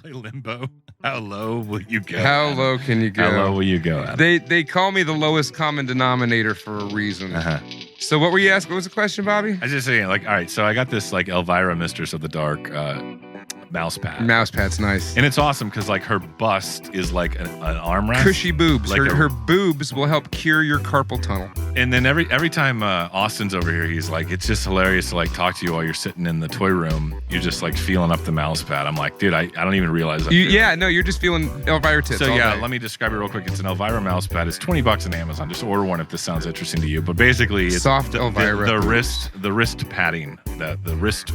play Limbo? How low will you go? How low can you go? How low will you go? Adam? They call me the lowest common denominator for a reason. So what were you asking? What was the question, Bobby? I was just saying, like, all right, so I got this like Elvira, Mistress of the Dark mouse pad. Mouse pad's nice. And it's awesome because like her bust is like an armrest. Cushy boobs. Like her boobs will help cure your carpal tunnel. And then every time Austin's over here, he's like, it's just hilarious to like talk to you while you're sitting in the toy room. You're just like feeling up the mouse pad. I'm like, dude, I don't even realize that. Yeah, no, you're just feeling Elvira tits. So all yeah, day. let me describe it real quick. It's an Elvira mouse pad. It's $20 on Amazon. Just order one if this sounds interesting to you. But basically, it's soft Elvira. The wrist padding, the wrist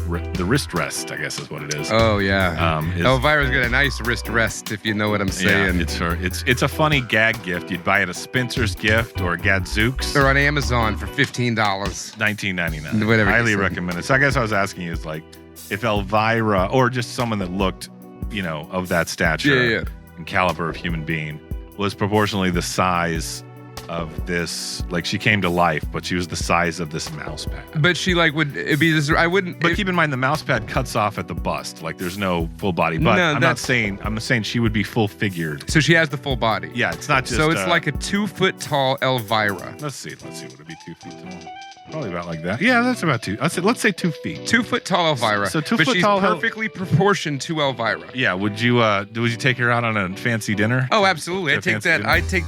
rest, I guess is what it is. Oh yeah. Elvira's got a nice wrist rest, if you know what I'm saying. Yeah, it's a funny gag gift. You'd buy it at Spencer's Gift or Gadzooks. They're on Amazon for $15. $19.99. Whatever. Highly recommend it. So I guess I was asking you is like if Elvira or just someone that looked, of that stature and caliber of human being was proportionally the size of this, like she came to life, but she was the size of this mouse pad. But she like would it be this? I wouldn't. But keep in mind the mouse pad cuts off at the bust. Like there's no full body. But I'm saying she would be full figured. So she has the full body. Yeah, it's not just. So it's like a 2 foot tall Elvira. Let's see. Would it be 2 feet tall? Probably about like that. Yeah, that's about 2. Let's say 2 feet. 2 foot tall Elvira. So 2 but foot she's tall. Perfectly proportioned to Elvira. Yeah. Would you take her out on a fancy dinner? Oh, absolutely. I'd take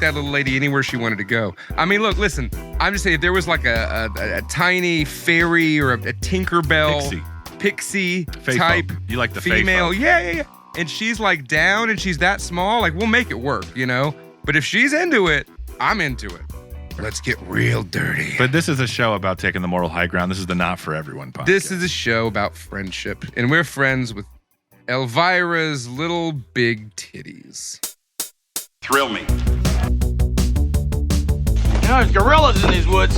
that little lady anywhere she wanted to go. I mean, look, listen. I'm just saying, if there was like a tiny fairy or a Tinkerbell, pixie type, you like the female? Yeah. And she's like down, and she's that small. Like we'll make it work, But if she's into it, I'm into it. Let's get real dirty. But this is a show about taking the moral high ground. This is the Not For Everyone podcast. This is a show about friendship, and we're friends with Elvira's little big titties. Thrill me. There's gorillas in these woods.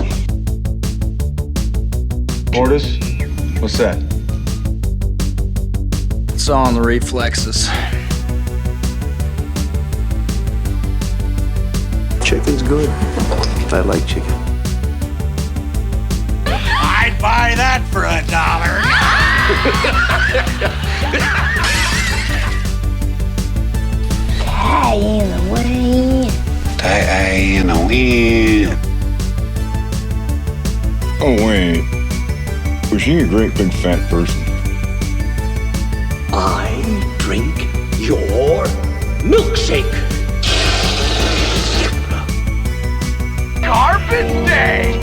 Mortis, what's that? It's on the reflexes. Chicken's good. I like chicken. I'd buy that for $1. Oh, wait. Was she a great big fat person? I drink your milkshake. Carpet Day!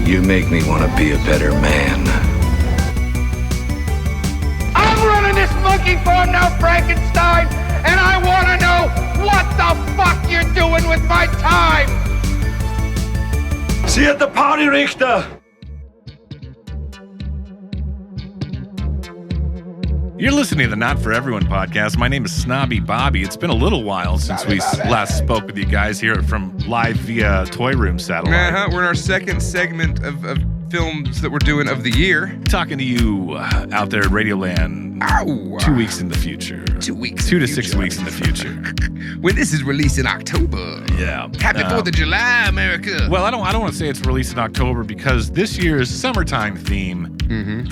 You make me want to be a better man. I'm running this monkey farm now, Frankenstein, and I want to know what the fuck you're doing with my time! See you at the party, Richter. You're listening to the Not For Everyone podcast. My name is Snobby Bobby. It's been a little while since we last spoke with you guys here from live via Toy Room Satellite. We're in our second segment of films that we're doing of the year. Talking to you out there at Radioland. 2 weeks in the future. 2 weeks. 2 to 6 weeks in the future. When this is released in October. Yeah. Happy 4th of July, America. Well, I don't want to say it's released in October because this year's summertime theme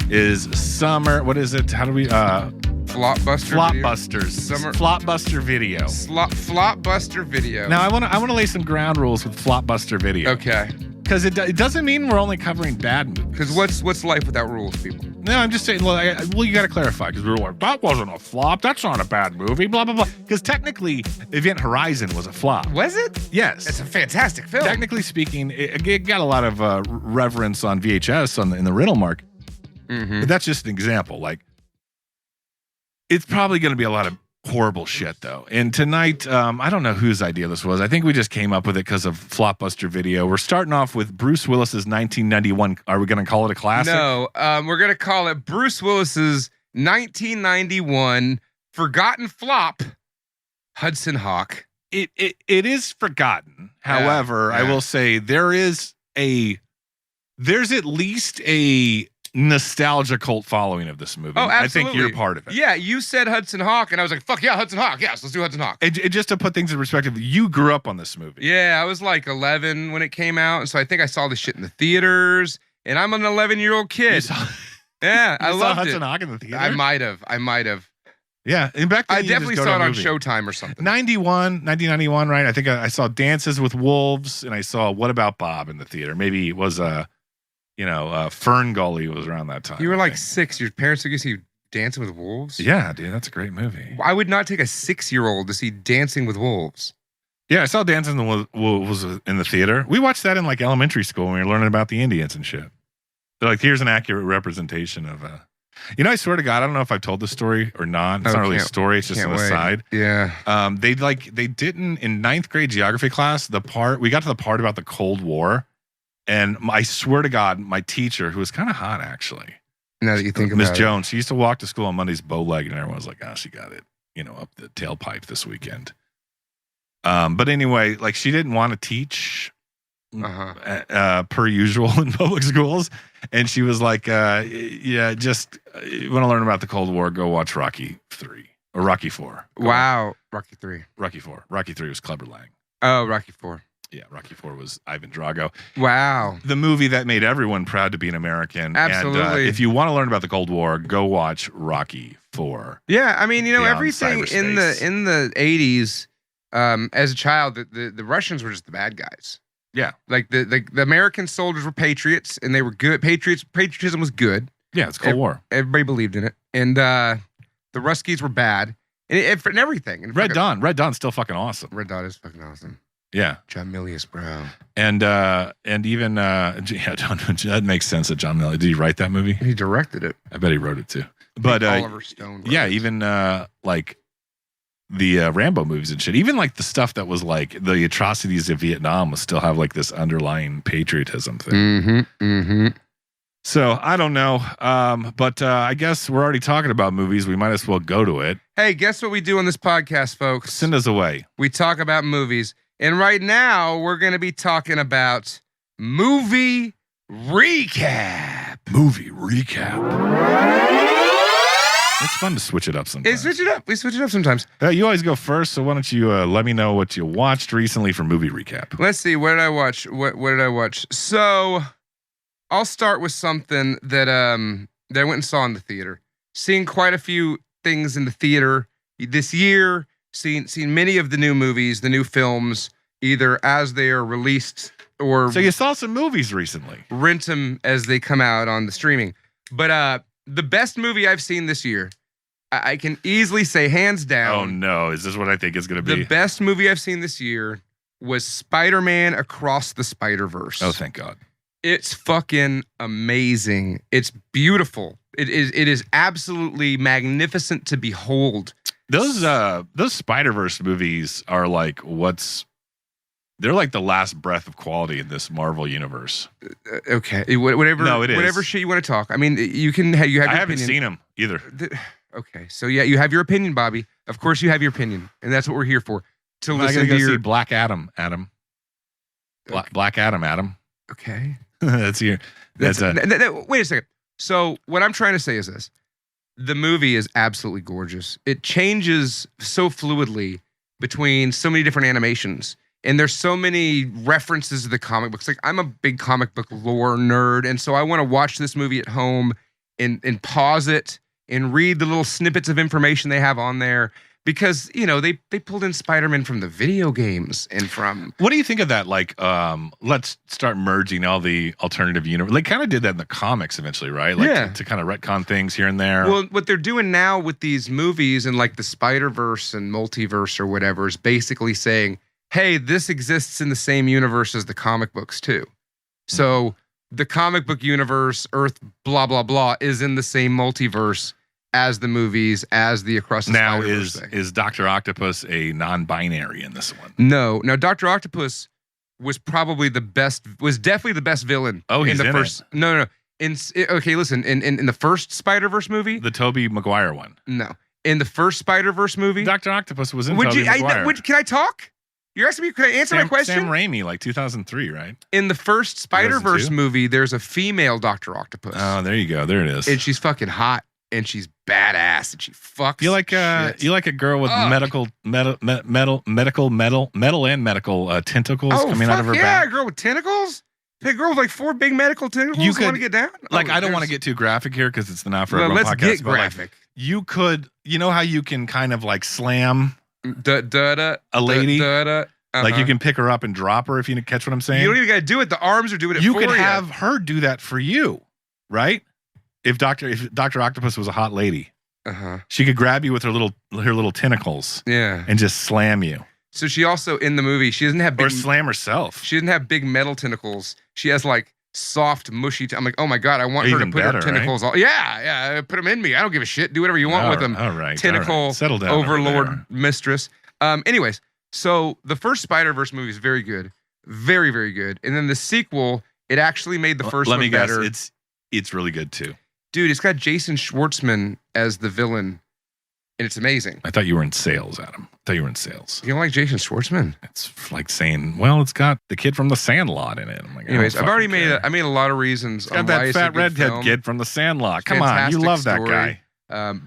is summer. What is it? How do we Flopbusters. Flopbuster video. Flopbuster video. Now I want to lay some ground rules with Flopbuster video. Okay. Because it doesn't mean we're only covering bad movies. Because what's life without rules, people? No, I'm just saying. Well, you got to clarify because we were like, that wasn't a flop. That's not a bad movie. Blah blah blah. Because technically, Event Horizon was a flop. Was it? Yes. It's a fantastic film. Technically speaking, it got a lot of reverence on VHS in the rental market. But that's just an example. Like, it's probably going to be a lot of horrible shit, though. And tonight, I don't know whose idea this was. I think we just came up with it because of Flopbuster video. We're starting off with Bruce Willis's 1991. Are we going to call it a classic? No, we're going to call it Bruce Willis's 1991 forgotten flop, Hudson Hawk. It is forgotten. However, I will say there's at least a nostalgia cult following of this movie. Oh, absolutely. I think you're part of it. Yeah, you said Hudson Hawk, and I was like, fuck yeah, Hudson Hawk. Yes, let's do Hudson Hawk. And just to put things in perspective, you grew up on this movie. Yeah, I was like 11 when it came out, and so I think I saw this shit in the theaters, and I'm an 11-year-old kid. I loved Hudson it. Hawk in the theater? I might have. Yeah, and back then I you definitely just go saw to it a on movie. Showtime or something. 1991, right? I think I saw Dances with Wolves, and I saw What About Bob in the theater. Maybe it was Fern Gully was around that time. You were I like think. 6. Your parents took you to see Dancing with Wolves? Yeah, dude, that's a great movie. I would not take a 6-year-old to see Dancing with Wolves. Yeah, I saw Dancing with Wolves in the theater. We watched that in like elementary school when we were learning about the Indians and shit. They're like, here's an accurate representation of I swear to God, I don't know if I've told this story or not. It's not really a story, it's just an aside. Yeah. They didn't in 9th grade geography class, we got to the part about the Cold War, and I swear to God, my teacher, who was kind of hot actually. Now that you think about Miss it. Jones, she used to walk to school on Mondays bow-legged, and everyone was like, oh, she got it, up the tailpipe this weekend. But anyway, like she didn't want to teach per usual in public schools. And she was like, yeah, just you want to learn about the Cold War, go watch Rocky 3 or Rocky 4. Wow. Rocky 3. Rocky 4. Rocky 3 was Clubber Lang. Oh, Rocky 4. Yeah, Rocky 4 was Ivan Drago. Wow. The movie that made everyone proud to be an American. Absolutely. And if you want to learn about the Cold War, go watch Rocky 4. Yeah, I mean, Beyond everything in the 80s, as a child, the Russians were just the bad guys. Yeah. Like the American soldiers were patriots, and they were good. Patriotism was good. Yeah, it's Cold War. Everybody believed in it. And the Ruskies were bad. And everything. And Red Dawn's still fucking awesome. Red Dawn is fucking awesome. Yeah. John Milius, bro. And even that makes sense that John Milius, did he write that movie? He directed it. I bet he wrote it too. But Oliver Stone wrote it. even like the Rambo movies and shit, even like the stuff that was like the atrocities of Vietnam will still have like this underlying patriotism thing. Mm-hmm. Mm-hmm. So I don't know. But I guess we're already talking about movies. We might as well go to it. Hey, guess what we do on this podcast, folks? Send us away. We talk about movies. And right now, we're going to be talking about movie recap. Movie recap. It's fun to switch it up sometimes. We switch it up sometimes. You always go first, so why don't you let me know what you watched recently for movie recap? Let's see. What did I watch? What did I watch? So I'll start with something that I went and saw in the theater. Seeing quite a few things in the theater this year. Seen many of the new movies, the new films, either as they are released or so you saw some movies recently. Rent them as they come out on the streaming. But the best movie I've seen this year, I can easily say hands down. Oh no, is this what I think it's going to be? The best movie I've seen this year was Spiderman Across the Spiderverse. Oh, thank God. It's fucking amazing. It's beautiful. It is absolutely magnificent to behold. Those Spiderverse movies are like they're like the last breath of quality in this Marvel universe. Okay, whatever. No, it is. Whatever shit you want to talk. I mean, you can. You have. I your haven't opinion. seen them either. Okay, so yeah, you have your opinion, Bobby. Of course, you have your opinion, and that's what we're here for. To I listen gotta to go your see Black Adam. Black Adam. Okay. That's your. That's wait a second. So what I'm trying to say is this: the movie is absolutely gorgeous. It changes so fluidly between so many different animations, and there's so many references to the comic books. Like I'm a big comic book lore nerd, and so I want to watch this movie at home and pause it and read the little snippets of information they have on there. Because, they pulled in Spiderman from the video games and from... What do you think of that? Like, let's start merging all the alternative universe. They kind of did that in the comics eventually, right? Like, yeah. To kind of retcon things here and there. Well, what they're doing now with these movies and like the Spiderverse and multiverse or whatever is basically saying, hey, this exists in the same universe as the comic books too. So the comic book universe, Earth, blah, blah, blah, is in the same multiverse as the movies, as the Across the Spider-Verse thing. Is Dr. Octopus a non-binary in this one? No. Now, Dr. Octopus was definitely the best villain. Oh, he's in the in first. it. No. Okay, listen. In the first Spider-Verse movie, The Tobey Maguire one. no. In the first Spider-Verse movie, Dr. Octopus was in Tobey Maguire. can I talk? You're asking me. Can I answer my question? Sam Raimi, like 2003, right? In the first Spider-Verse 2002? movie, there's a female Dr. Octopus. Oh, there you go. There it is. And she's fucking hot. And she's badass, and she fucks. You like shit. you like a girl with medical tentacles coming out of her yeah, back? a girl with tentacles. A girl with like 4 big medical tentacles. You could want to get down? Like, I don't want to get too graphic here because it's the Not For Well, Everyone let's podcast. get but, like, graphic. you could you know how you can kind of like slam a lady? Like you can pick her up and drop her if you catch what I'm saying. You don't even got to do it. The arms are doing it for you. You could have her do that for you, right? If Dr. Octopus was a hot lady, she could grab you with her little tentacles, and just slam you. So she also in the movie, she doesn't have big, or slam herself. She doesn't have big metal tentacles. She has like soft, mushy. I'm like, oh my god, I want her to put her tentacles. Right? Yeah, put them in me. I don't give a shit. Do whatever you want with them. All right, tentacle settle down, overlord mistress. Anyways, so the first Spiderverse movie is very good, very very good, and then the sequel, it actually made the first one better. It's really good too, dude. It's got Jason Schwartzman as the villain. And it's amazing. I thought you were in sales, Adam. I thought you were in sales. You don't like Jason Schwartzman? It's like saying, well, it's got the kid from The Sandlot in it. I'm like, anyways, I've already made a lot of reasons. It's got that fat redhead kid from The Sandlot. Come on, you love that guy.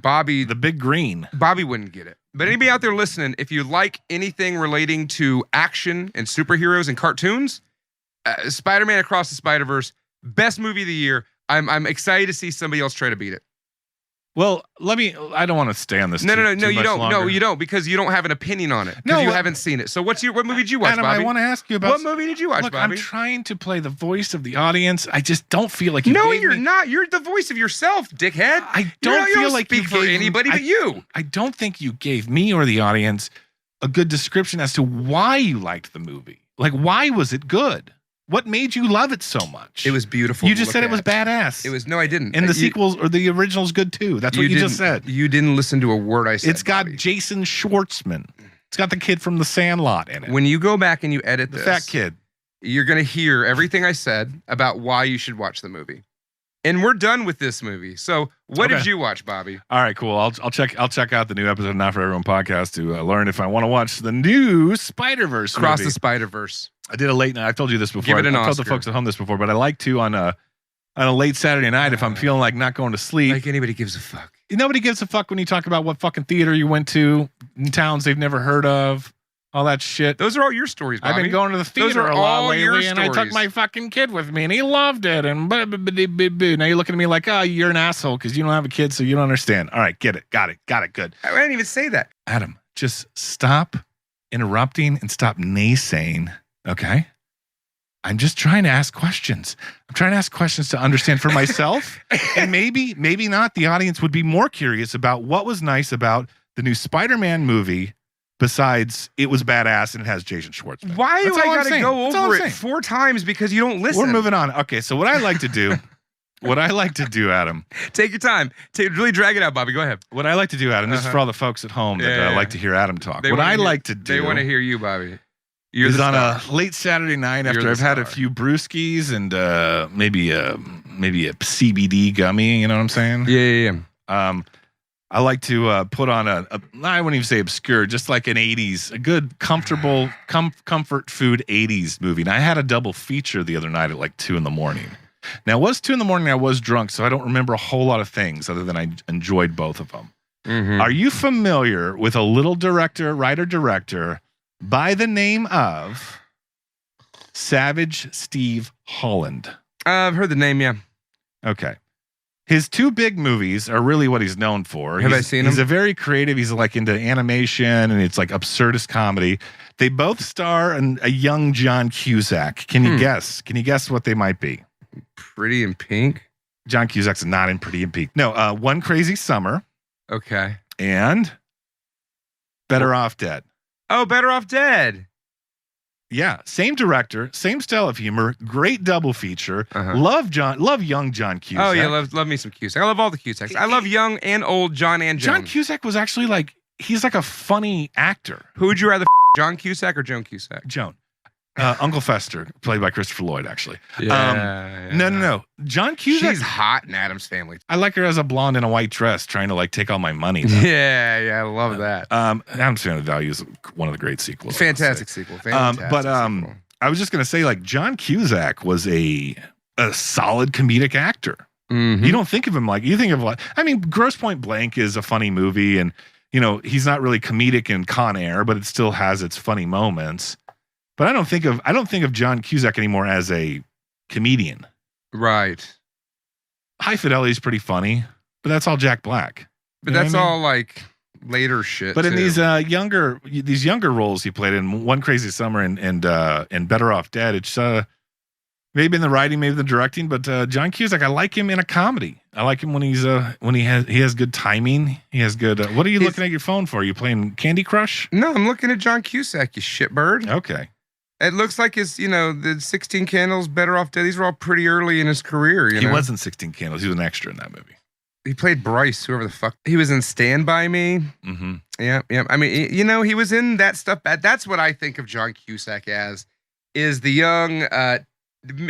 Bobby, the big green. Bobby wouldn't get it. But anybody out there listening, if you like anything relating to action and superheroes and cartoons, Spider-Man Across the Spiderverse, best movie of the year. I'm excited to see somebody else try to beat it. Well, I don't want to stay on this. No, you don't. Longer. No, you don't, because you don't have an opinion on it. No, you haven't seen it. So what movie did you watch, Adam, Bobby? I want to ask you about what movie did you watch, Bobby? I'm trying to play the voice of the audience. I just don't feel like you're not. You're the voice of yourself, dickhead. I don't feel like you speak for anybody but you. I don't think you gave me or the audience a good description as to why you liked the movie. Like, why was it good? What made you love it so much? It was beautiful. You just said it was badass. It was. No, I didn't. And the sequels or the original's good too. That's what you just said. You didn't listen to a word I said. It's got Jason Schwartzman. It's got the kid from The Sandlot in it. When you go back and you edit the fat kid, you're gonna hear everything I said about why you should watch the movie. And we're done with this movie. So what did you watch, Bobby? All right, cool. I'll check out the new episode of Not For Everyone podcast to learn if I want to watch the new Spiderverse Across the Spiderverse. I did a late night. I've told you this before. Give it an I've told Oscar. the folks at home this before, but I like to on a late Saturday night if I'm feeling like not going to sleep. Like anybody gives a fuck. Nobody gives a fuck when you talk about what fucking theater you went to in towns they've never heard of. All that shit. Those are all your stories, Bobby. I've been going to the theater a lot lately, and I took my fucking kid with me, and he loved it. And now you're looking at me like, oh, you're an asshole because you don't have a kid, so you don't understand. All right, get it, got it, good. I didn't even say that. Adam, just stop interrupting and stop naysaying, okay? I'm just trying to ask questions. I'm trying to ask questions to understand for myself, and maybe not. The audience would be more curious about what was nice about the new Spider-Man movie. Besides, it was badass and it has Jason Schwartzman. Why do I got to go over it 4 times because you don't listen? We're moving on. Okay, so what I like to do, Adam. Take your time. Really drag it out, Bobby. Go ahead. What I like to do, Adam, this is for all the folks at home that like to hear Adam talk. They want to hear you, Bobby. Is on a late Saturday night after I've had a few brewskis and maybe a CBD gummy, you know what I'm saying? Yeah. I like to put on I wouldn't even say obscure, just like an 80s, a good, comfortable, comfort food 80s movie. And I had a double feature the other night at like 2 a.m. Now, it was 2 a.m. I was drunk, so I don't remember a whole lot of things other than I enjoyed both of them. Mm-hmm. Are you familiar with a little writer-director by the name of Savage Steve Holland? I've heard the name, yeah. Okay. His 2 big movies are really what he's known for. Have I seen him? He's a very creative. He's like into animation and it's like absurdist comedy. They both star a young John Cusack. Can you guess? Can you guess what they might be? Pretty in Pink? John Cusack's not in Pretty in Pink. No, One Crazy Summer. Okay. And Better Off Dead. Oh, Better Off Dead. Yeah, same director, same style of humor, great double feature. Love young John Cusack. Oh yeah, love me some Cusack. I love all the Cusacks. I love young and old John and Joan. John Cusack was actually he's like a funny actor. Who would you rather, John Cusack or Joan Cusack? Joan. Uncle Fester, played by Christopher Lloyd, actually. Yeah, No. John Cusack. She's hot in Addams Family. I like her as a blonde in a white dress, trying to take all my money. Yeah, I love that. Addams Family Values is one of the great sequels. Fantastic sequel. Sequel. I was just gonna say, John Cusack was a solid comedic actor. Mm-hmm. You don't think of him you think of Grosse Point Blank is a funny movie, and he's not really comedic in Con Air, but it still has its funny moments. But I don't think of John Cusack anymore as a comedian. Right. High Fidelity is pretty funny, but that's all Jack Black. But You know that's what I mean? all like later shit. But in too. these younger roles he played in One Crazy Summer and Better Off Dead, it's maybe in the writing, maybe the directing, but John Cusack, I like him in a comedy. I like him when he has good timing. He has good. What are you looking at your phone for? Are you playing Candy Crush? No, I'm looking at John Cusack, you shitbird. Okay. It looks like the 16 Candles, Better Off Dead. These were all pretty early in his career. He wasn't 16 Candles. He was an extra in that movie. He played Bryce, whoever the fuck. He was in Stand By Me. Mm-hmm. Yeah. I mean, he was in that stuff. That's what I think of John Cusack as, is the young,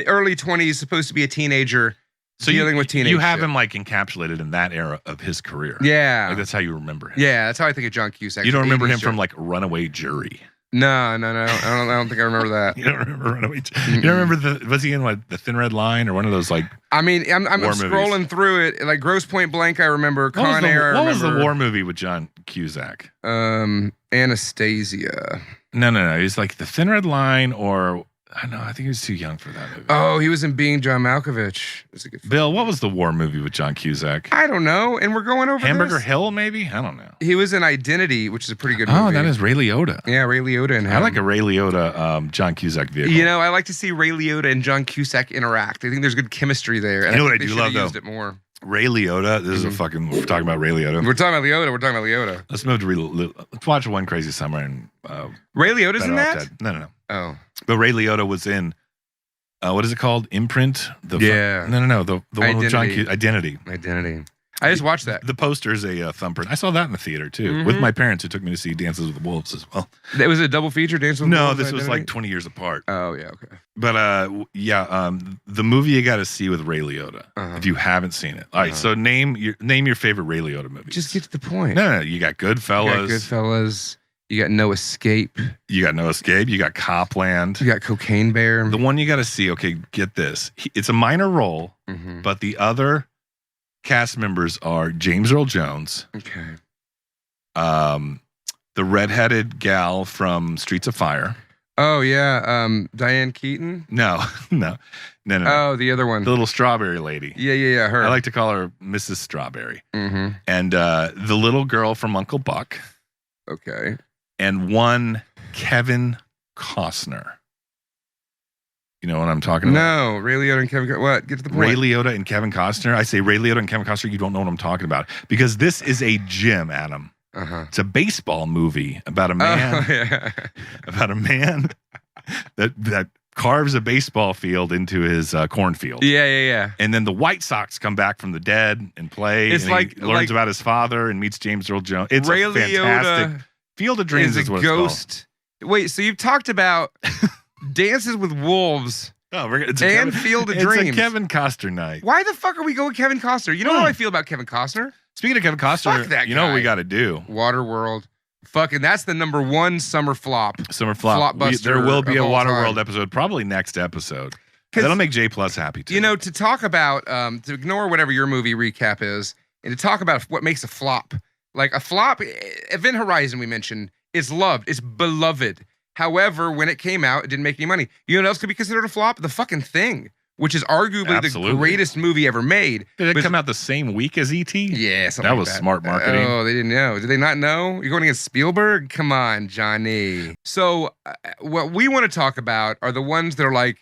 early 20s, supposed to be a teenager, dealing with teenage You have shit. him like encapsulated in that era of his career. Yeah. Like that's how you remember him. Yeah, that's how I think of John Cusack. You don't remember 80s him from John- like Runaway Jury. No. I don't think I remember that. You don't remember Runaway Jury? You don't remember was he in like The Thin Red Line or one of those like I mean, I'm war scrolling movies? through it. Like Gross Point Blank, I remember. Con Air, I what was the remember. war movie with John Cusack? Anastasia. No. He's like The Thin Red Line or I know. I think he was too young for that movie. Oh, he was in Being John Malkovich. It was a good film. Bill, what was the war movie with John Cusack? I don't know. And we're going over Hamburger this? Hill, maybe? I don't know. He was in Identity, which is a pretty good movie. Oh, that is Ray Liotta. Yeah, Ray Liotta and him. I like a Ray Liotta John Cusack vehicle. You know, I like to see Ray Liotta and John Cusack interact. I think there's good chemistry there. And You know what think I they do should love, have used though? it more. Ray Liotta. This is a fucking. We're talking about Ray Liotta. We're talking about Liotta. Let's move to let's watch One Crazy Summer and Ray Liotta's Better in Off that? Dead. No. Oh. But Ray Liotta was in. What is it called? Imprint. Yeah. No. The one with John Identity. Identity. I just watched that. The poster is a thumbprint. I saw that in the theater too with my parents who took me to see Dances with the Wolves as well. It was a double feature, Dance with No, Wolves, this was Identity? like 20 years apart. Oh, yeah, okay. But the movie you got to see with Ray Liotta if you haven't seen it. All right, so name your favorite Ray Liotta movie. Just get to the point. No, you got Goodfellas. You got Goodfellas. You got No Escape. You got No Escape. You got Copland. You got Cocaine Bear. The one you got to see. Okay, get this. It's a minor role, but the other cast members are James Earl Jones. Okay. The redheaded gal from Streets of Fire. Oh, yeah. Diane Keaton. No. Oh, the other one. The little strawberry lady. Yeah. Her. I like to call her Mrs. Strawberry. Mm-hmm. And the little girl from Uncle Buck. Okay. And one Kevin Costner. You know what I'm talking about? No, Ray Liotta and Kevin. What? Get to the point. Ray Liotta and Kevin Costner. I say Ray Liotta and Kevin Costner. You don't know what I'm talking about because this is a gym, Adam. It's a baseball movie about a man. Oh, yeah. About a man that carves a baseball field into his cornfield. Yeah. And then the White Sox come back from the dead and play. It's and like- he learns about his father and meets James Earl Jones. It's Ray a fantastic Liotta Field of Dreams is is a what ghost. Wait, so you've talked about Dances with Wolves. Oh, it's And Field of Dreams. It's a Kevin Costner night. Why the fuck are we going Kevin Costner? You know how I feel about Kevin Costner? Speaking of Kevin Costner, Fuck that you know what guy. we got to do? Waterworld. Fucking, that's the #1 summer flop. Summer flop. Flopbuster There will be a of all Waterworld time. episode, probably next episode. 'Cause- That'll make J Plus happy too. You know, to talk about, to ignore whatever your movie recap is, and to talk about what makes a flop. Like a flop, Event Horizon we mentioned, is loved, it's beloved. However, when it came out, it didn't make any money. You know what else could be considered a flop? The fucking Thing, which is arguably Absolutely. the greatest movie ever made. Did it But- come out the same week as ET? Yeah, something That like was smart marketing. Oh, they didn't know. Did they not know? You're going against Spielberg? Come on, Johnny. So, what we want to talk about are the ones that are like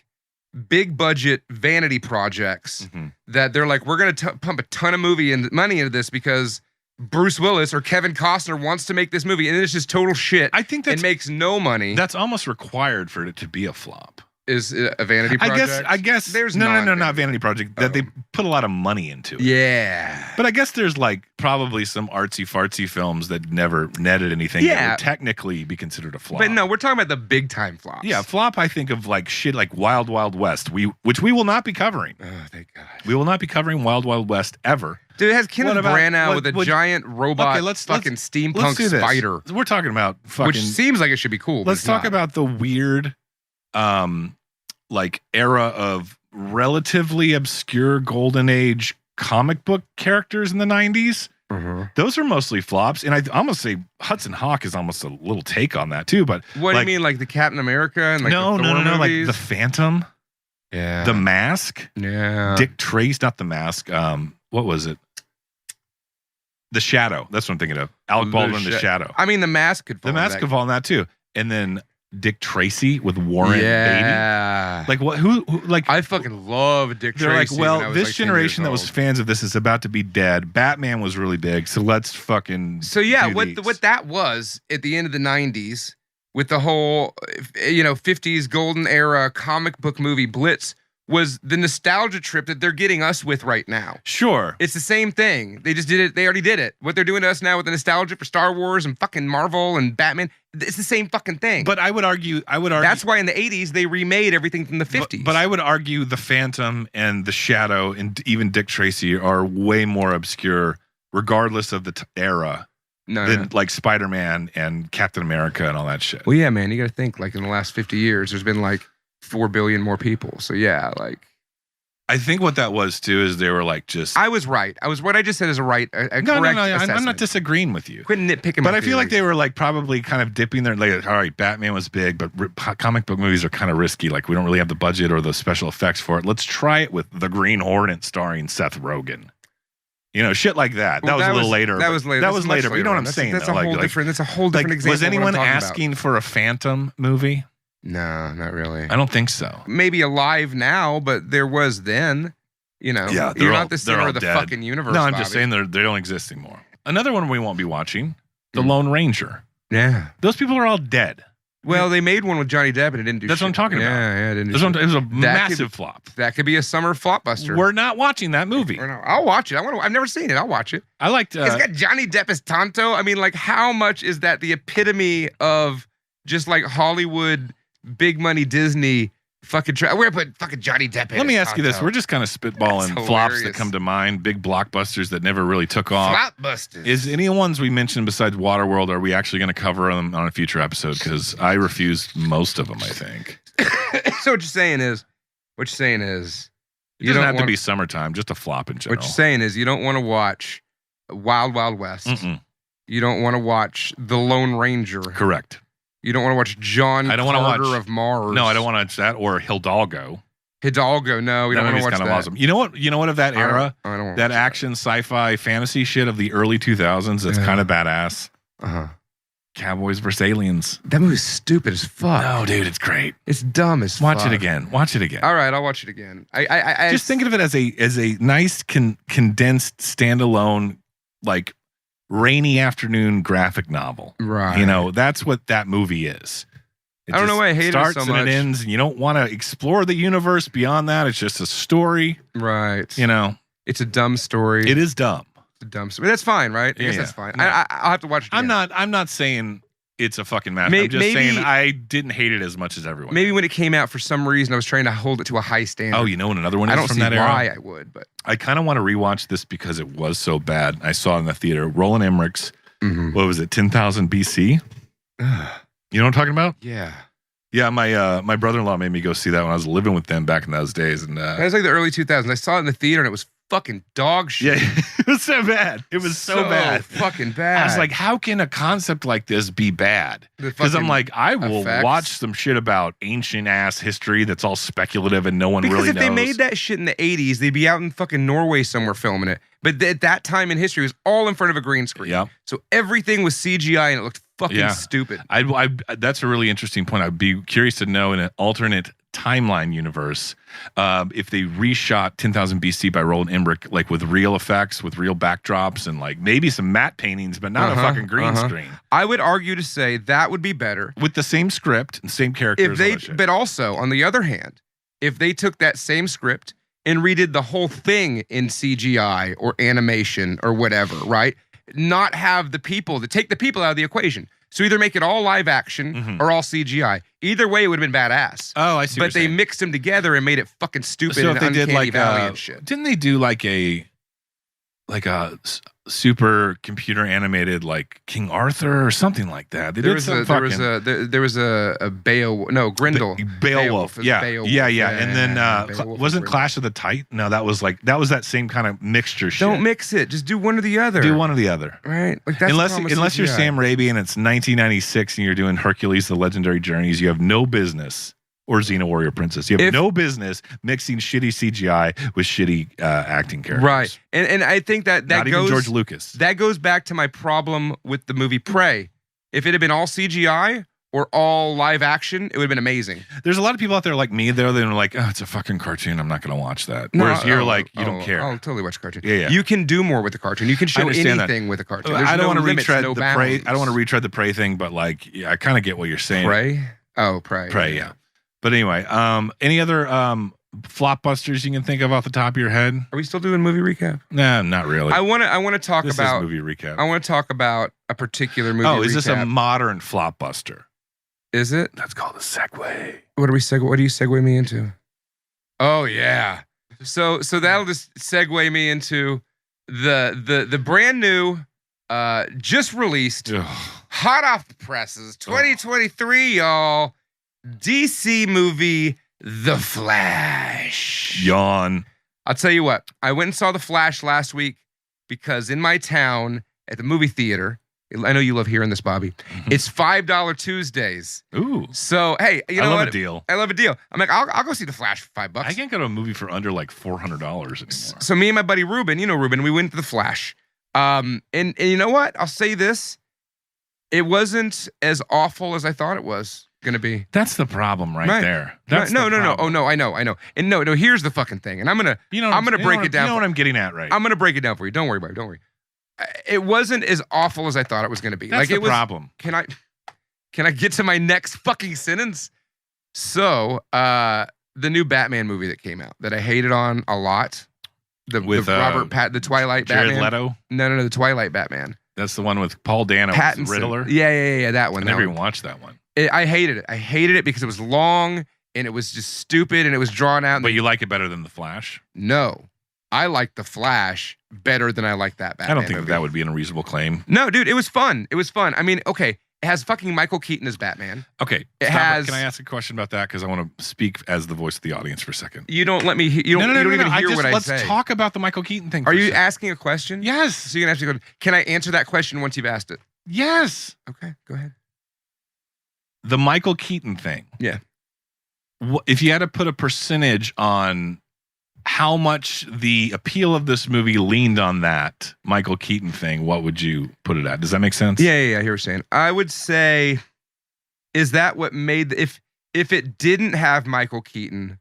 big budget vanity projects that they're like, we're going to pump a ton of money into this because Bruce Willis or Kevin Costner wants to make this movie, and it's just total shit. I think it that's makes no money. That's almost required for it to be a flop. Is it a vanity project? I guess. There's no, not not vanity project. That they put a lot of money into it. Yeah. But I guess there's like probably some artsy fartsy films that never netted anything. That Yeah. would technically be considered a flop. But no, we're talking about the big time flops. Yeah, flop. I think of like shit like Wild Wild West. Which we will not be covering. Oh, thank God. We will not be covering Wild Wild West ever. Dude, it has Kenneth What about- Branagh what- with a what- giant robot fucking steampunk let's do this. spider. We're talking about fucking. Which seems like it should be cool. but Let's it's talk not. about the weird, like era of relatively obscure golden age comic book characters in the 90s. Those are mostly flops, and I almost say Hudson Hawk is almost a little take on that too. But What do like, you mean, like the Captain America and like no, the Thor like movies? the Phantom, yeah, the Mask, yeah, Dick Trace, not the Mask. What was it? The Shadow. That's what I'm thinking of. Alec Baldwin, The Shadow. I mean, The Mask could fall The Mask could fall in that too. And then Dick Tracy with Warren Beatty. Like what? Who? Like I fucking love Dick Tracy. They're like, well, when I was this like 10 generation years that was old. fans of this is about to be dead. Batman was really big, so let's fucking. So yeah, do these. what that was at the end of the 90s with the whole 50s golden era comic book movie blitz was the nostalgia trip that they're getting us with right now. Sure. It's the same thing. They just did it. They already did it. What they're doing to us now with the nostalgia for Star Wars and fucking Marvel and Batman, it's the same fucking thing. But I would argue that's why in the 80s they remade everything from the 50s. But I would argue the Phantom and the Shadow and even Dick Tracy are way more obscure, regardless of the era, than like Spider-Man and Captain America and all that shit. Well, yeah, man, you got to think like in the last 50 years, there's been like 4 billion more people. So yeah, like. I think what that was too is they were like just. I was right. What I just said is a correct No, I'm not disagreeing with you. Quit nitpicking. But I feel like they were like probably kind of dipping their like, all right, Batman was big, but comic book movies are kind of risky. Like we don't really have the budget or the special effects for it. Let's try it with The Green Hornet starring Seth Rogen. Shit like that. Well, that was a little later. That was later. That was later. But you know what I'm saying? That's a whole different. That's a whole different example. Was anyone of what I'm talking asking about. for a Phantom movie? No, not really. I don't think so. Maybe alive now, but there was then. Yeah, you're not the center of the dead. fucking universe. No, I'm Bobby. just saying they don't exist anymore. Another one we won't be watching, The Lone Ranger. Yeah, those people are all dead. Well, they made one with Johnny Depp and it didn't do. That's shit. what I'm talking about. Yeah, it didn't. Do shit. It was a massive flop. That could be a summer flopbuster. We're not watching that movie. I'll watch it. I've never seen it. I'll watch it. I liked. It's got Johnny Depp as Tonto. I mean, like, how much is that the epitome of just like Hollywood, big money Disney? We're gonna put fucking Johnny Depp in. Let me ask you this: we're just kind of spitballing flops that come to mind, big blockbusters that never really took off. Flopbusters. Is any ones we mentioned besides Waterworld? Are we actually going to cover them on a future episode? Because I refused most of them. I think. So what you're saying is, it doesn't have to be summertime, just a flop in general. What you're saying is, you don't want to watch Wild Wild West. Mm-mm. You don't want to watch The Lone Ranger. Correct. You don't want to watch John Carter of Mars. No, I don't want to watch that or Hidalgo. No, we don't want to watch kind that. of awesome. You know what? Of that era, I don't that action, sci-fi, fantasy shit of the early 2000s. That's kind of badass. Cowboys vs. Aliens. That movie's stupid as fuck. No, dude, it's great. It's dumb as fuck. Watch it again. All right, I'll watch it again. I just think of it as a nice condensed standalone like rainy afternoon graphic novel. Right. That's what that movie is. I don't know why I hate it so much. Starts and it ends, and you don't want to explore the universe beyond that. It's just a story. Right. It's a dumb story. It is dumb. It's a dumb story. That's fine, right? I guess that's fine. Yeah. I'll have to watch it again. I'm not saying it's a fucking masterpiece. I'm just saying I didn't hate it as much as everyone. Maybe when it came out, for some reason, I was trying to hold it to a high standard. Oh, and another one is I don't from see that era? why I would, but I kind of want to rewatch this because it was so bad. I saw it in the theater. Roland Emmerich's, what was it, 10,000 BC? You know what I'm talking about? Yeah. Yeah, my brother-in-law made me go see that when I was living with them back in those days. And that was like the early 2000s. I saw it in the theater and it was fucking dog shit. Yeah, it was so bad. It was so bad. Fucking bad. I was like, how can a concept like this be bad? Because I'm like, I will watch some shit about ancient ass history that's all speculative and no one really knows. Because if they made that shit in the 80s, they'd be out in fucking Norway somewhere filming it. But at that time in history, it was all in front of a green screen. Yeah. So everything was CGI and it looked fucking stupid. That's a really interesting point. I'd be curious to know in an alternate timeline universe if they reshot 10,000 BC by Roland Emmerich, like with real effects, with real backdrops, and like maybe some matte paintings, but not a fucking green screen. I would argue to say that would be better with the same script and same characters. But also, on the other hand, if they took that same script and redid the whole thing in CGI or animation or whatever, right? Not have the people, to take the people out of the equation. So either make it all live action or all CGI. Either way, it would have been badass. Oh, I see. But they mixed them together and made it fucking stupid. So and if they did like Valley and shit. Didn't they do like a super computer animated like King Arthur or something like that? They there was a Grendel. Beowulf. Yeah. Beowulf. Yeah. And then wasn't Clash of the Titan? No, that was that same kind of mixture shit. Don't mix it. Just do one or the other. Do one or the other. Right. Like that's unless you're Sam Raimi and it's 1996 and you're doing Hercules: The Legendary Journeys, you have no business or Xena Warrior Princess. You have no business mixing shitty CGI with shitty acting characters. Right. And I think that Not goes, even George Lucas. That goes back to my problem with the movie Prey. If it had been all CGI or all live action, it would have been amazing. There's a lot of people out there like me, though, they're like, oh, it's a fucking cartoon. I'm not going to watch that. Whereas you're like, you don't care. I'll totally watch a cartoon. Yeah. You can do more with the cartoon. You can show anything with a cartoon. There's I don't want to limits, retread no the bounds. Prey. I don't want to retread the Prey thing, but like, yeah, I kind of get what you're saying. Prey? Oh, Prey. Prey, yeah. But anyway, any other flopbusters you can think of off the top of your head? Are we still doing movie recap? Nah, not really. I want to talk this about is movie recap. I want to talk about a particular movie. Oh, is recap. this a modern flopbuster? Is it? That's called a segue. What do you segue me into? Oh yeah. So that'll just segue me into the brand new just released hot off the presses 2023 y'all DC movie The Flash. Yawn. I'll tell you what. I went and saw The Flash last week because in my town at the movie theater, I know you love hearing this, Bobby. It's $5 Tuesdays. Ooh. So, hey, you know what? I love a deal. I love a deal. I'm like, I'll go see The Flash for $5. I can't go to a movie for under like $400 anymore. So me and my buddy Ruben, you know Ruben, we went to The Flash. And you know what? I'll say this. It wasn't as awful as I thought it was going to be. That's the problem right there. That's no. problem. Oh, no, I know. And no, here's the fucking thing. And I'm going to break it down. You know what I'm getting at, right? I'm going to break it down for you. Don't worry about it. Don't worry. It wasn't as awful as I thought it was going to be. That's the problem. Can I get to my next fucking sentence? So, the new Batman movie that came out that I hated on a lot. The Twilight Jared Batman. Leto? No, the Twilight Batman. That's the one with Paul Dano as the Riddler? Yeah, that one. I never even watched that one. I hated it. I hated it because it was long and it was just stupid and it was drawn out. But you like it better than The Flash? No. I like The Flash better than I like that Batman I don't think movie. that would be an unreasonable claim. No, dude, it was fun. It was fun. I mean, okay, it has fucking Michael Keaton as Batman. Okay, it has. Can I ask a question about that? Because I want to speak as the voice of the audience for a second. You don't let me. You don't even hear what I say. Let's talk about the Michael Keaton thing. Are you asking a question? Yes. So you're gonna have to go. Can I answer that question once you've asked it? Yes. Okay, go ahead. The Michael Keaton thing. Yeah. If you had to put a percentage on how much the appeal of this movie leaned on that Michael Keaton thing, what would you put it at? Does that make sense? Yeah, I hear what you're saying. I would say, is that what made if it didn't have Michael Keaton,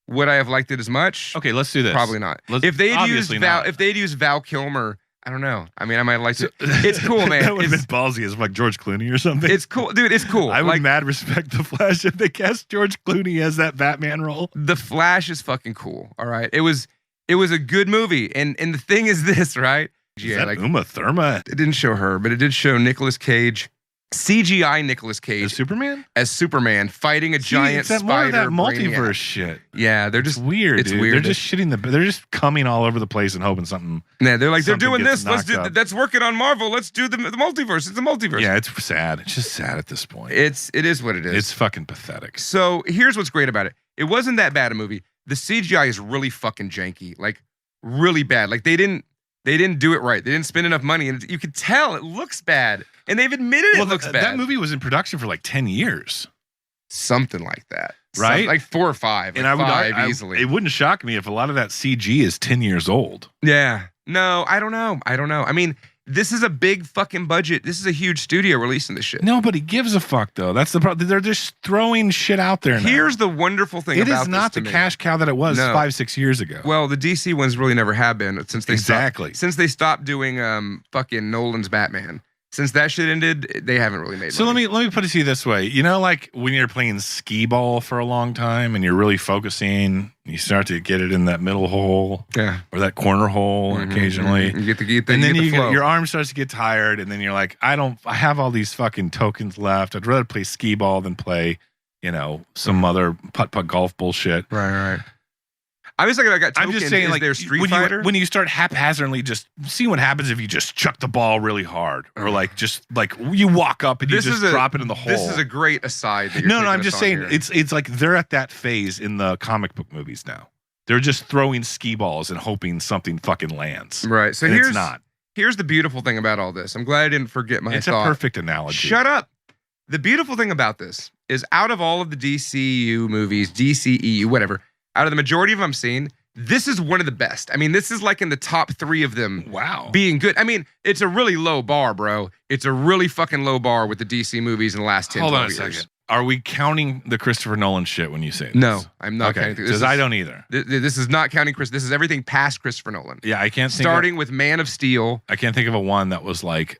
would I have liked it as much? Okay, let's do this. Probably not. If they'd used Val Kilmer, I don't know. I mean, I might like it. It's cool, man. That would have been ballsy as like George Clooney or something. It's cool, dude. It's cool. I would mad respect The Flash if they cast George Clooney as that Batman role. The Flash is fucking cool. All right, it was a good movie, and the thing is this, right? Is that Uma Thurman? It didn't show her, but it did show Nicolas Cage. CGI Nicolas Cage as Superman fighting a giant spider. More of that multiverse Brainiac. Shit. Yeah, they're just weird. It's dude. weird. They're just they're just coming all over the place and hoping something. Yeah, they're like they're doing this. Let's do that's working on Marvel. Let's do the multiverse. It's the multiverse. Yeah, it's sad. It's just sad at this point. It is what it is. It's fucking pathetic. So here's what's great about it. It wasn't that bad a movie. The CGI is really fucking janky, like really bad. Like they didn't do it right. They didn't spend enough money, and you could tell it looks bad. And they've admitted it looks bad. That movie was in production for like 10 years. Something like that. Right? Like 4 or 5. And five easily. It wouldn't shock me if a lot of that CG is 10 years old. Yeah. No, I don't know. I mean, this is a big fucking budget. This is a huge studio releasing this shit. Nobody gives a fuck, though. That's the problem. They're just throwing shit out there now. Here's the wonderful thing about this. It is not the cash cow that it was 5-6 years ago. Well, the DC ones really never have been since they since they stopped doing fucking Nolan's Batman. Since that shit ended, they haven't really made money. Let me put it to you this way. You know, like when you're playing skee ball for a long time and you're really focusing, you start to get it in that middle hole, or that corner hole occasionally. You get the and then flow. Your arm starts to get tired, and then you're like, I have all these fucking tokens left. I'd rather play skee ball than play, some other putt golf bullshit. Right. I was like, I got tokens. I'm just saying, like, their Street Fighter. When you start haphazardly just seeing what happens if you just chuck the ball really hard, or like just like you walk up and you just drop it in the hole. This is a great aside. That no, I'm just saying it's like they're at that phase in the comic book movies now. They're just throwing skee balls and hoping something fucking lands. Right. So it's not. Here's the beautiful thing about all this. I'm glad I didn't forget my thought. It's a perfect analogy. Shut up. The beautiful thing about this is out of all of the DCU movies, DCEU, whatever, out of the majority of them I've seen, this is one of the best. I mean, this is like in the top 3 of them being good. I mean, it's a really low bar, bro. It's a really fucking low bar with the DC movies in the last 10, Hold 12 on a years. second. Are we counting the Christopher Nolan shit when you say this? No, I'm not okay, counting. because I don't either. This is not counting Chris. This is everything past Christopher Nolan. Yeah, I can't think Starting with Man of Steel. I can't think of a one that was like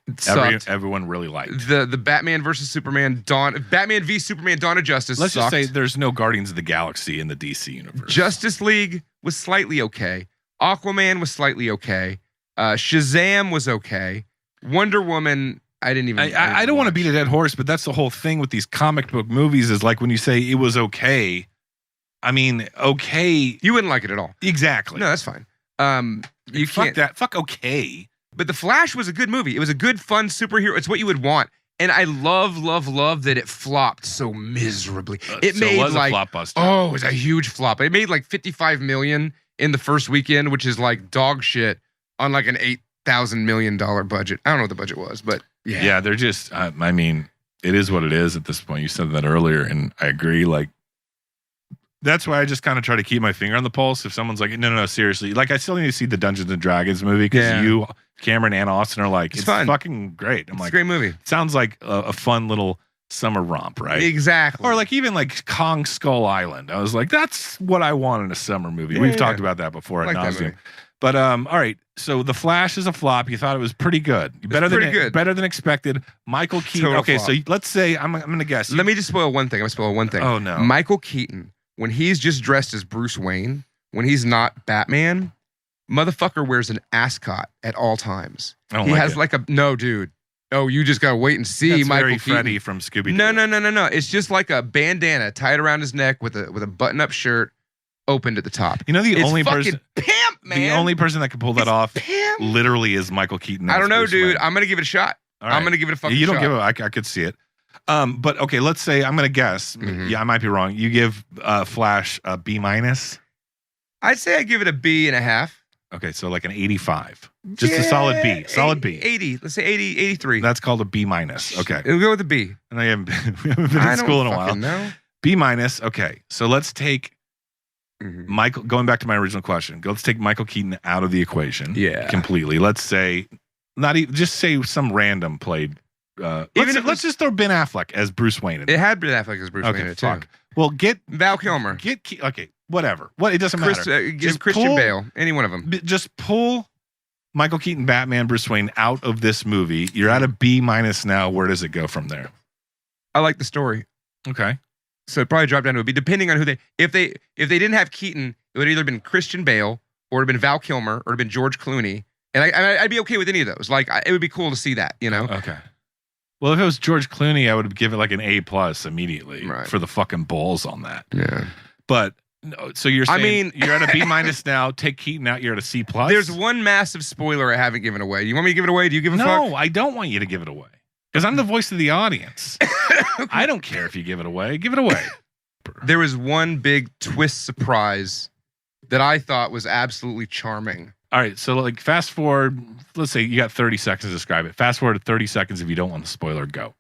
everyone really liked. The Batman versus Superman, Batman v Superman, Dawn of Justice. Let's sucked. just say there's no Guardians of the Galaxy in the DC universe. Justice League was slightly okay. Aquaman was slightly okay. Shazam was okay. Wonder Woman, I didn't even. I don't want to beat a dead horse, but that's the whole thing with these comic book movies is like when you say it was okay. I mean, okay. You wouldn't like it at all. Exactly. No, that's fine. You fuck can't. that. Fuck okay. But The Flash was a good movie. It was a good, fun superhero. It's what you would want. And I love that it flopped so miserably. It made was like a flopbuster. Oh, it was a huge flop. It made like $55 million in the first weekend, which is like dog shit on like an $8,000 million budget. I don't know what the budget was, but yeah, they're just. I mean, it is what it is at this point. You said that earlier, and I agree. Like, that's why I just kind of try to keep my finger on the pulse. If someone's like, no, seriously, like I still need to see the Dungeons and Dragons movie because you, Cameron, and Austin are like, it's fun. Fucking great. I'm it's like, a great movie. Sounds like a fun little summer romp, right? Exactly. Or like even like Kong Skull Island. I was like, that's what I want in a summer movie. We've talked about that before at nauseam. But all right. So The Flash is a flop. You thought it was pretty good. Better than expected. Michael Keaton. Total okay, flop. so let's say I'm going to guess. Let me just spoil one thing. I'm going to spoil one thing. Oh no. Michael Keaton, when he's just dressed as Bruce Wayne, when he's not Batman, motherfucker wears an ascot at all times. He has like a no, dude. Oh, you just gotta wait and see. That's Michael very Keaton. Freddy from Scooby-Doo. No. It's just like a bandana tied around his neck with a button-up shirt opened at the top. You know the it's only person, pimp, man. the only person that can pull that off, pimp. literally, is Michael Keaton. I don't know, Bruce dude. Wayne. I'm gonna give it a shot. All right. I'm gonna give it a fucking shot. You don't give it. I could see it. But okay, let's say I'm gonna guess. Yeah, I might be wrong. You give Flash a B-. I'd say I give it a B.5. Okay, so like an 85. Just a solid B. Solid B. 80. Let's say 80, 83. That's called a B-. Okay. We'll go with a B. And I haven't been in school in a while. No. B-. Okay. So let's take Michael, going back to my original question. Let's take Michael Keaton out of the equation. Yeah. Completely. Let's say, not even, just say some random played. Let's just throw Ben Affleck as Bruce Wayne. It had Ben Affleck as Bruce Wayne in it too. Well, get Val Kilmer. Okay, whatever. It doesn't matter. Give Christian Bale. Any one of them. Just pull Michael Keaton, Batman, Bruce Wayne out of this movie. You're at a B- now. Where does it go from there? I like the story. Okay. So it probably dropped down to a B, depending on who they. If they didn't have Keaton, it would either been Christian Bale or it'd been Val Kilmer or it'd been George Clooney, and I'd be okay with any of those. Like it would be cool to see that, you know. Okay. Well, if it was George Clooney, I would give it like an A+ immediately for the fucking balls on that. Yeah. But no, so you're saying you're at a B- now. Take Keaton out, you're at a C+. There's one massive spoiler I haven't given away. You want me to give it away? Do you give a fuck? No, I don't want you to give it away because I'm the voice of the audience. I don't care if you give it away. Give it away. There was one big twist surprise that I thought was absolutely charming. All right, so like fast forward, let's say you got 30 seconds to describe it. Fast forward to 30 seconds if you don't want the spoiler, go.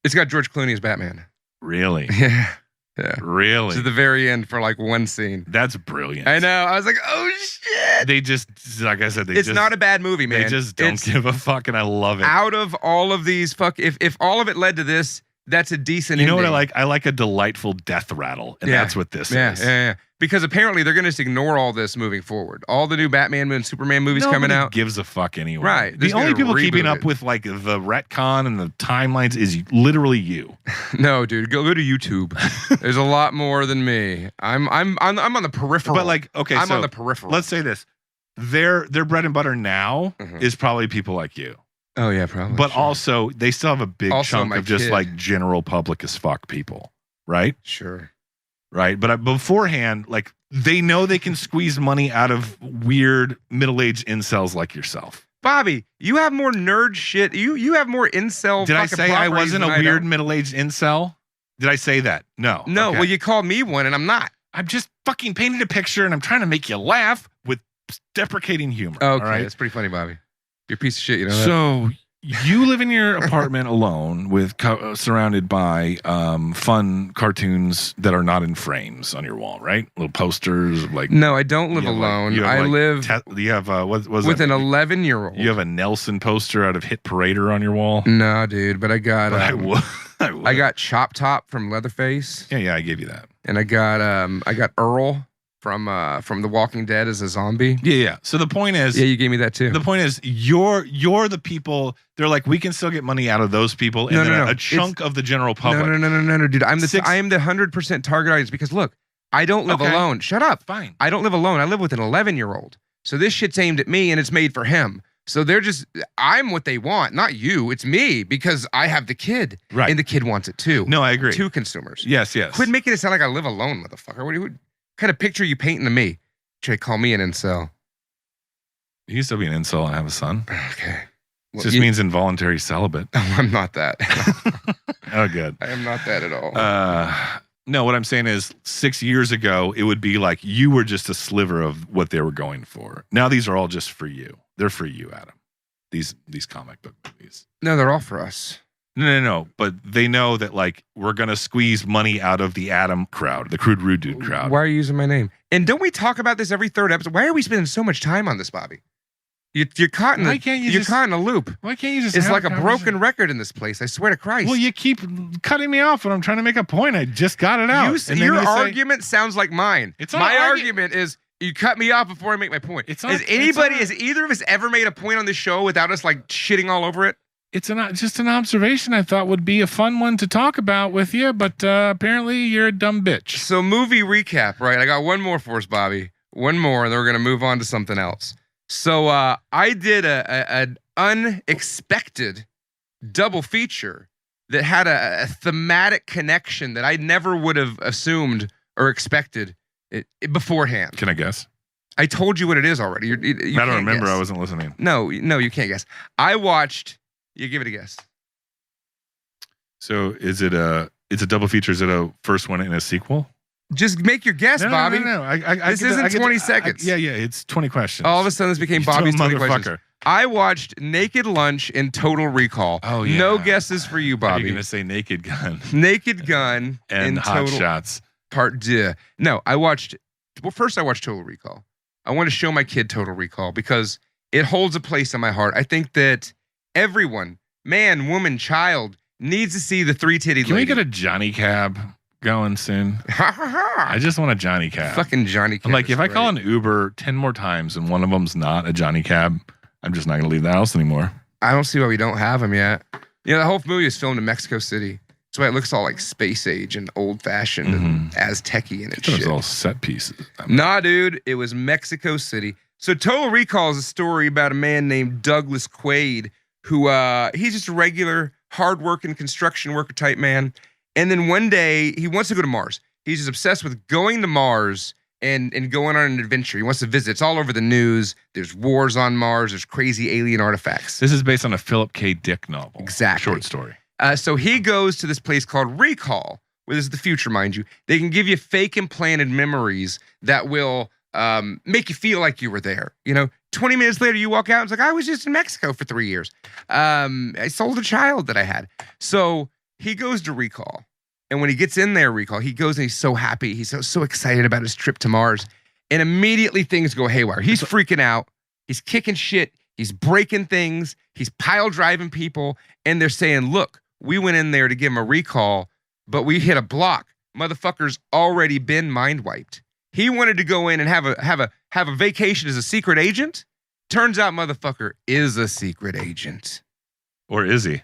It's got George Clooney as Batman. Really? Yeah. Yeah. Really? To the very end for like one scene. That's brilliant. I know. I was like, oh shit. They just, like I said, it's not a bad movie, man. They just don't give a fuck, and I love it. Out of all of these, if all of it led to this, that's a decent You know ending. what I like? I like a delightful death rattle, and that's what this is. Yeah. Because apparently they're going to just ignore all this moving forward. All the new Batman and Superman movies coming out. Gives a fuck anyway. Right. The only people keeping up with like the retcon and the timelines is literally you. No, dude, go to YouTube. There's a lot more than me. I'm on the peripheral. But like, okay, I'm on the peripheral. Let's say this: their bread and butter now is probably people like you. Oh yeah, probably. But also, they still have a big chunk of just kid. like general public as fuck people, right? Sure. Right, but beforehand, like they know they can squeeze money out of weird middle-aged incels like yourself. Bobby, you have more nerd shit. You have more incel. Did I say I wasn't a weird middle-aged incel? Did I say that? No. No. Okay. Well, you called me one, and I'm not. I'm just fucking painting a picture, and I'm trying to make you laugh with deprecating humor. Okay, all right? that's pretty funny, Bobby. You're a piece of shit. You know that? So You live in your apartment alone with surrounded by fun cartoons that are not in frames on your wall, right? Little posters of like. No, I don't live alone. I live. You have what was with it? An 11-year-old. You have a Nelson poster out of Hit Parader on your wall. No, dude, but I got. I got Chop Top from Leatherface. Yeah, I gave you that. And I got Earl from The Walking Dead as a zombie. Yeah. So the point is, yeah, you gave me that too. The point is, you're the people. They're like, we can still get money out of those people, and then a chunk of the general public. No, dude. I am the 100% target audience because look, I don't live alone. Shut up. Fine. I don't live alone. I live with an 11-year-old. So this shit's aimed at me, and it's made for him. So I'm what they want, not you. It's me because I have the kid, right? And the kid wants it too. No, I agree. Two consumers. Yes. Quit making it sound like I live alone, motherfucker. What kind of picture are you painting to me? Should I call me an incel? You can still be an incel and have a son. Okay. Well, it just means involuntary celibate. I'm not that. Oh, good. I am not that at all. No, what I'm saying is 6 years ago, it would be like you were just a sliver of what they were going for. Now these are all just for you. They're for you, Adam. These comic book movies. No, they're all for us. No. But they know that like we're gonna squeeze money out of the Adam crowd, the Crude Rude Dude crowd. Why are you using my name? And don't we talk about this every third episode? Why are we spending so much time on this, Bobby? You're caught in a loop. Why can't you just? It's like a broken record in this place. I swear to Christ. Well, you keep cutting me off when I'm trying to make a point. I just got it out. Your argument sounds like mine. My argument is you cut me off before I make my point. Has either of us ever made a point on this show without us like shitting all over it? It's just an observation I thought would be a fun one to talk about with you, but apparently you're a dumb bitch. So movie recap, right? I got one more for us, Bobby. One more, and then we're gonna move on to something else. So I did an unexpected double feature that had a thematic connection that I never would have assumed or expected beforehand. Can I guess? I told you what it is already. You I don't remember. Guess. I wasn't listening. No, you can't guess. I watched. You give it a guess. So is it it's a double feature? Is it a first one and a sequel? Just make your guess, Bobby. No. This isn't 20 seconds. Yeah, it's 20 questions. All of a sudden, this became Bobby's 20 questions. Motherfucker. I watched Naked Lunch and Total Recall. Oh, yeah. No guesses for you, Bobby. You're going to say Naked Gun. Naked Gun and Hot Shots. Part 2. No, first I watched Total Recall. I want to show my kid Total Recall because it holds a place in my heart. I think that everyone, man, woman, child, needs to see the three-titty lady. Can we get a Johnny Cab going soon? I just want a Johnny Cab. Fucking Johnny Cab. I'm like, if I call an Uber 10 more times and one of them's not a Johnny Cab, I'm just not going to leave the house anymore. I don't see why we don't have them yet. The whole movie is filmed in Mexico City. That's why it looks all like space age and old fashioned and Aztec-y and shit. It was all set pieces. Nah, dude. It was Mexico City. So Total Recall is a story about a man named Douglas Quaid who he's just a regular, hardworking construction worker type man. And then one day he wants to go to Mars. He's just obsessed with going to Mars and going on an adventure. He wants to visit. It's all over the news. There's wars on Mars. There's crazy alien artifacts. This is based on a Philip K. Dick novel. Exactly. Short story. So he goes to this place called Recall, where this is the future, mind you. They can give you fake implanted memories that will make you feel like you were there. 20 minutes later, you walk out and it's like, I was just in Mexico for 3 years. I sold a child that I had. So he goes to Recall. And when he gets in there, Recall, he goes and he's so happy. He's so excited about his trip to Mars. And immediately things go haywire. He's freaking out. He's kicking shit. He's breaking things. He's pile driving people. And they're saying, look, we went in there to give him a recall, but we hit a block. Motherfucker's already been mind wiped. He wanted to go in and have a vacation as a secret agent. Turns out motherfucker is a secret agent. Or is he?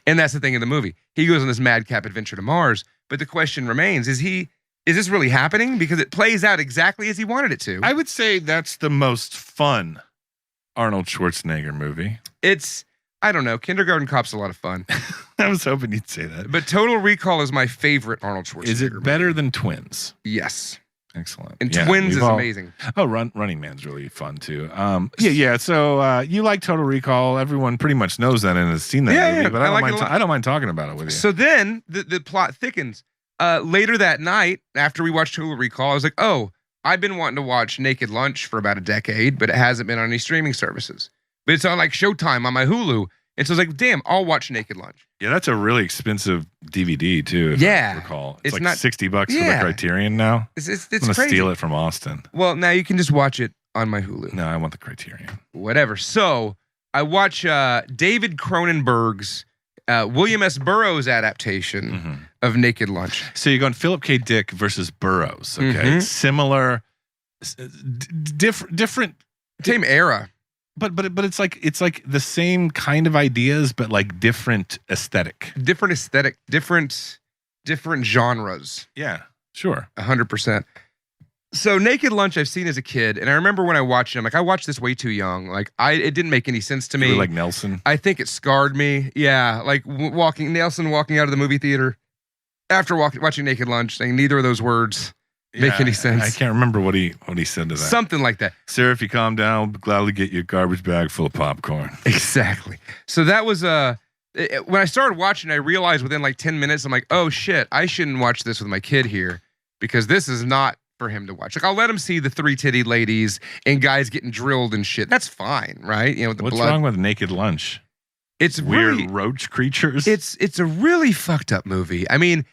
And that's the thing in the movie. He goes on this madcap adventure to Mars, but the question remains, is this really happening? Because it plays out exactly as he wanted it to. I would say that's the most fun Arnold Schwarzenegger movie. I don't know. Kindergarten Cop's a lot of fun. I was hoping you'd say that. But Total Recall is my favorite Arnold Schwarzenegger Is it better than Twins? Yes. Excellent. And Twins is amazing. Oh, Running Man's really fun too. Yeah. So you like Total Recall? Everyone pretty much knows that and has seen that movie. But I don't mind talking about it with you. So then the plot thickens. Later that night, after we watched Total Recall, I was like, oh, I've been wanting to watch Naked Lunch for about a decade, but it hasn't been on any streaming services. but it's on like Showtime on my Hulu. And so I was like, damn, I'll watch Naked Lunch. Yeah, that's a really expensive DVD too. If I recall, it's like not, $60 for the Criterion now. It's I'm gonna crazy. steal it from Austin. Well, now you can just watch it on my Hulu. No, I want the Criterion. Whatever. So I watch David Cronenberg's William S. Burroughs adaptation of Naked Lunch. So you're going Philip K. Dick versus Burroughs. Okay, similar, different, same era. But it's like the same kind of ideas, but like different aesthetic. Different genres. Yeah, sure. 100%. So Naked Lunch I've seen as a kid, and I remember when I watched it, I'm like, I watched this way too young. Like it didn't make any sense to me. You were like Nelson. I think it scarred me. Yeah, like Nelson walking out of the movie theater after watching Naked Lunch, saying neither of those words make any sense. I can't remember what he said to that. Something like that. Sir, if you calm down, I'll gladly get you a garbage bag full of popcorn. Exactly. So that was when I started watching, I realized within like 10 minutes, I'm like, oh shit, I shouldn't watch this with my kid here because this is not for him to watch. Like I'll let him see the 3-titty ladies and guys getting drilled and shit. That's fine, right? You know, with the What's blood. wrong with Naked Lunch? It's weird really, roach creatures. It's a really fucked up movie. I mean,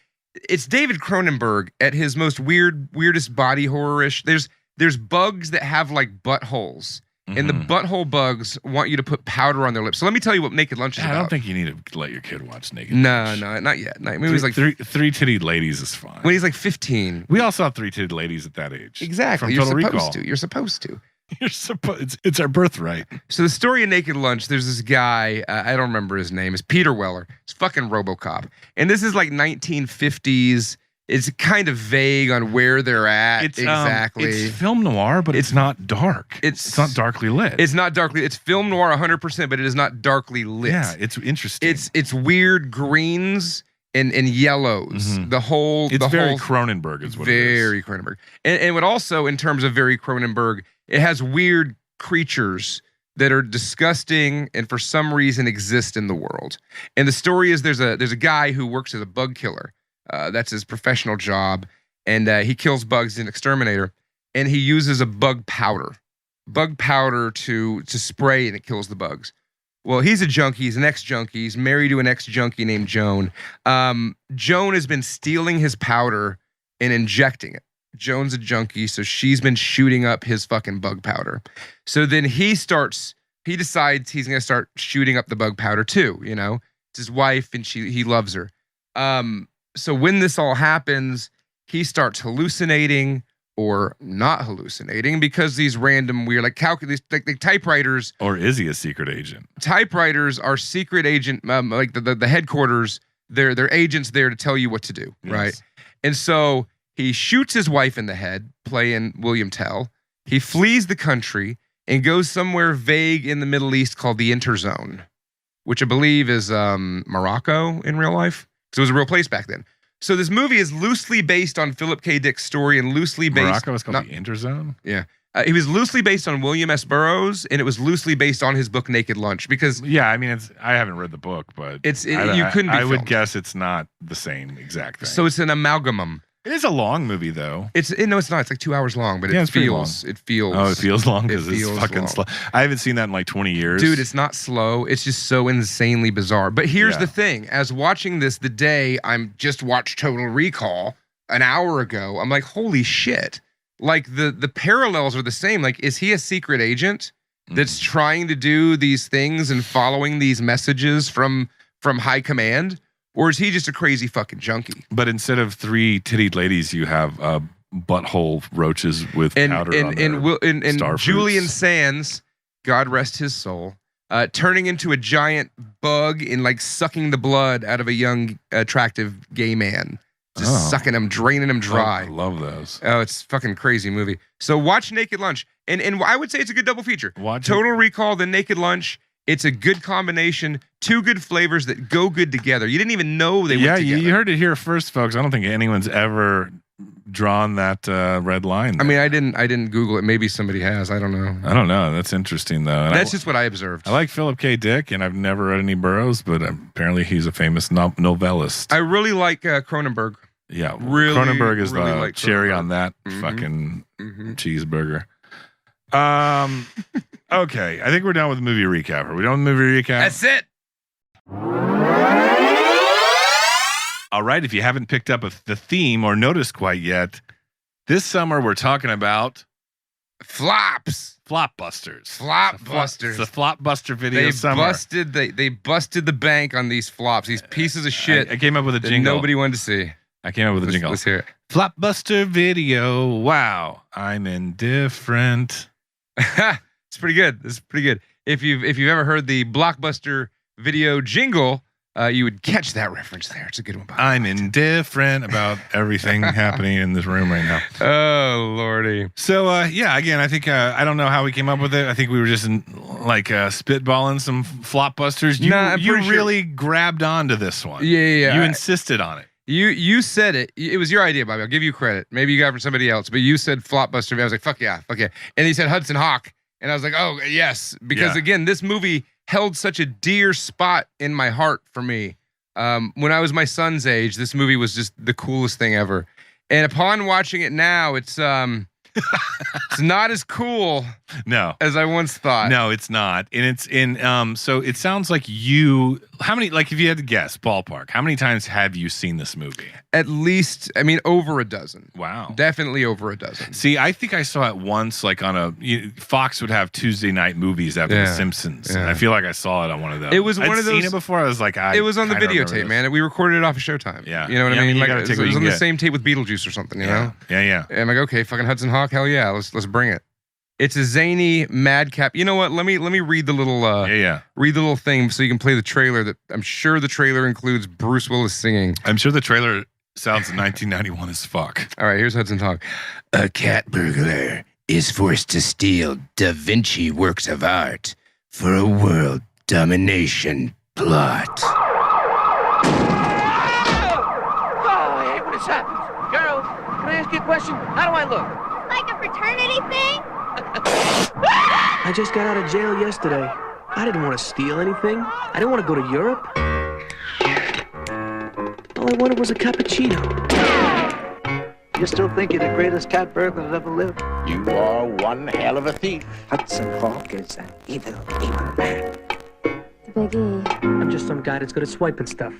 it's David Cronenberg at his most weirdest body horror-ish. There's bugs that have like buttholes. And the butthole bugs want you to put powder on their lips. So let me tell you what Naked Lunch is about. I don't think you need to let your kid watch Naked Lunch. No, not yet. I mean, he's like three-titted ladies is fine. When he's like 15. We all saw 3-titted ladies at that age. Exactly. From Total You're supposed Recall. to. You're supposed to. You're supposed. It's our birthright. So the story of Naked Lunch, there's this guy, I don't remember his name, it's Peter Weller. It's fucking RoboCop. And this is like 1950s. It's kind of vague on where they're at exactly. It's film noir, but it's not dark. It's not darkly lit. It's not darkly. It's film noir 100%, but it is not darkly lit. Yeah, it's interesting. It's weird greens and yellows. The whole. It's very Cronenberg, is what it is. Very Cronenberg, and what also in terms of very Cronenberg, it has weird creatures that are disgusting and for some reason exist in the world. And the story is there's a guy who works as a bug killer. That's his professional job, and he kills bugs. He's an exterminator, and he uses a bug powder to spray, and it kills the bugs. Well, he's a junkie. He's an ex-junkie. He's married to an ex-junkie named Joan. Joan has been stealing his powder and injecting it. Joan's a junkie, so she's been shooting up his fucking bug powder. So then he decides he's going to start shooting up the bug powder too, you know? It's his wife, and he loves her. So when this all happens, he starts hallucinating or not hallucinating because these random weird, like typewriters. Or is he a secret agent? Typewriters are secret agent, like the headquarters. They're agents there to tell you what to do, yes. Right? And so he shoots his wife in the head, playing William Tell. He flees the country and goes somewhere vague in the Middle East called the Interzone, which I believe is Morocco in real life. So it was a real place back then. So this movie is loosely based on Philip K. Dick's story and loosely based... Morocco was called the Interzone? Yeah. It was loosely based on William S. Burroughs, and it was loosely based on his book Naked Lunch because... Yeah, I mean, I haven't read the book, but... You couldn't be I would guess it's not the same exact thing. So it's an amalgamum. It is a long movie, though. No, it's not. It's like 2 hours long, but it feels long. Oh, it feels long because it's fucking slow. I haven't seen that in like 20 years. Dude, it's not slow. It's just so insanely bizarre. But here's the thing. As watching this the day I'm just watched Total Recall an hour ago, I'm like, holy shit. Like the parallels are the same. Like, is he a secret agent that's trying to do these things and following these messages from high command? Or is he just a crazy fucking junkie? But instead of 3-titted ladies, you have butthole roaches with powder on their and Julian Sands, God rest his soul, turning into a giant bug and like sucking the blood out of a young, attractive gay man. Just sucking him, draining him dry. I love those. Oh, it's a fucking crazy movie. So watch Naked Lunch. And I would say it's a good double feature. Total Recall, then Naked Lunch. It's a good combination, 2 good flavors that go good together. You didn't even know they went together. Yeah, you heard it here first, folks. I don't think anyone's ever drawn that red line there. I mean, I didn't Google it. Maybe somebody has. I don't know. I don't know. That's interesting, though. And that's just what I observed. I like Philip K. Dick, and I've never read any Burroughs, but apparently he's a famous novelist. I really like Cronenberg. Yeah, really, Cronenberg is really the like cherry on that fucking cheeseburger. Okay, I think we're done with the movie recap. Are we done with the movie recap? That's it. All right, if you haven't picked up the theme or noticed quite yet, this summer we're talking about Flops. Flopbusters. Flopbusters. It's a Flopbuster video summer. They busted the bank on these flops, these pieces of shit. I came up with a that jingle. nobody wanted to see. I came up with a jingle. Let's hear it. Flopbuster video. Wow, I'm indifferent. It's pretty good. This is pretty good. If you've ever heard the Blockbuster video jingle, you would catch that reference there. It's a good one. I'm indifferent about everything happening in this room right now. Oh, Lordy. So, yeah, again, I think, I don't know how we came up with it. I think we were just spitballing some Flopbusters. You really grabbed onto this one. Yeah. You insisted on it. You said it. It was your idea, Bobby. I'll give you credit. Maybe you got it from somebody else, but you said Flopbuster. I was like, fuck yeah. And he said Hudson Hawk. And I was like, oh, yes. Because, again, this movie held such a dear spot in my heart for me. When I was my son's age, this movie was just the coolest thing ever. And upon watching it now, it's not as cool as I once thought. No, it's not. And it's in so it sounds like how many, like if you had to guess, ballpark, how many times have you seen this movie? At least, over a dozen. Wow. Definitely over a dozen. See, I think I saw it once, like on Fox would have Tuesday night movies after The Simpsons. Yeah. And I feel like I saw it on one of those. It was one of those. I'd seen it before. I was like, it was on the videotape, man. We recorded it off of Showtime. Yeah. You know what I mean? You like, gotta take it what was you on can the get. same tape with Beetlejuice or something, you know? Yeah. And I'm like, okay, fucking Hudson Hawk, hell yeah, let's bring it. It's a zany madcap. You know what? Let me read the little read the little thing so you can play the trailer. That I'm sure the trailer includes Bruce Willis singing. I'm sure the trailer sounds 1991 as fuck. All right, here's Hudson Hawk. A cat burglar is forced to steal Da Vinci works of art for a world domination plot. Oh, I hate when this happens. Girls, can I ask you a question? How do I look? Like a fraternity thing? I just got out of jail yesterday. I didn't want to steal anything. I didn't want to go to Europe. All I wanted was a cappuccino. You still think you're the greatest cat burglar that ever lived? You are one hell of a thief. Hudson Hawk is an evil, evil man. The Big E. I'm just some guy that's good at swiping stuff.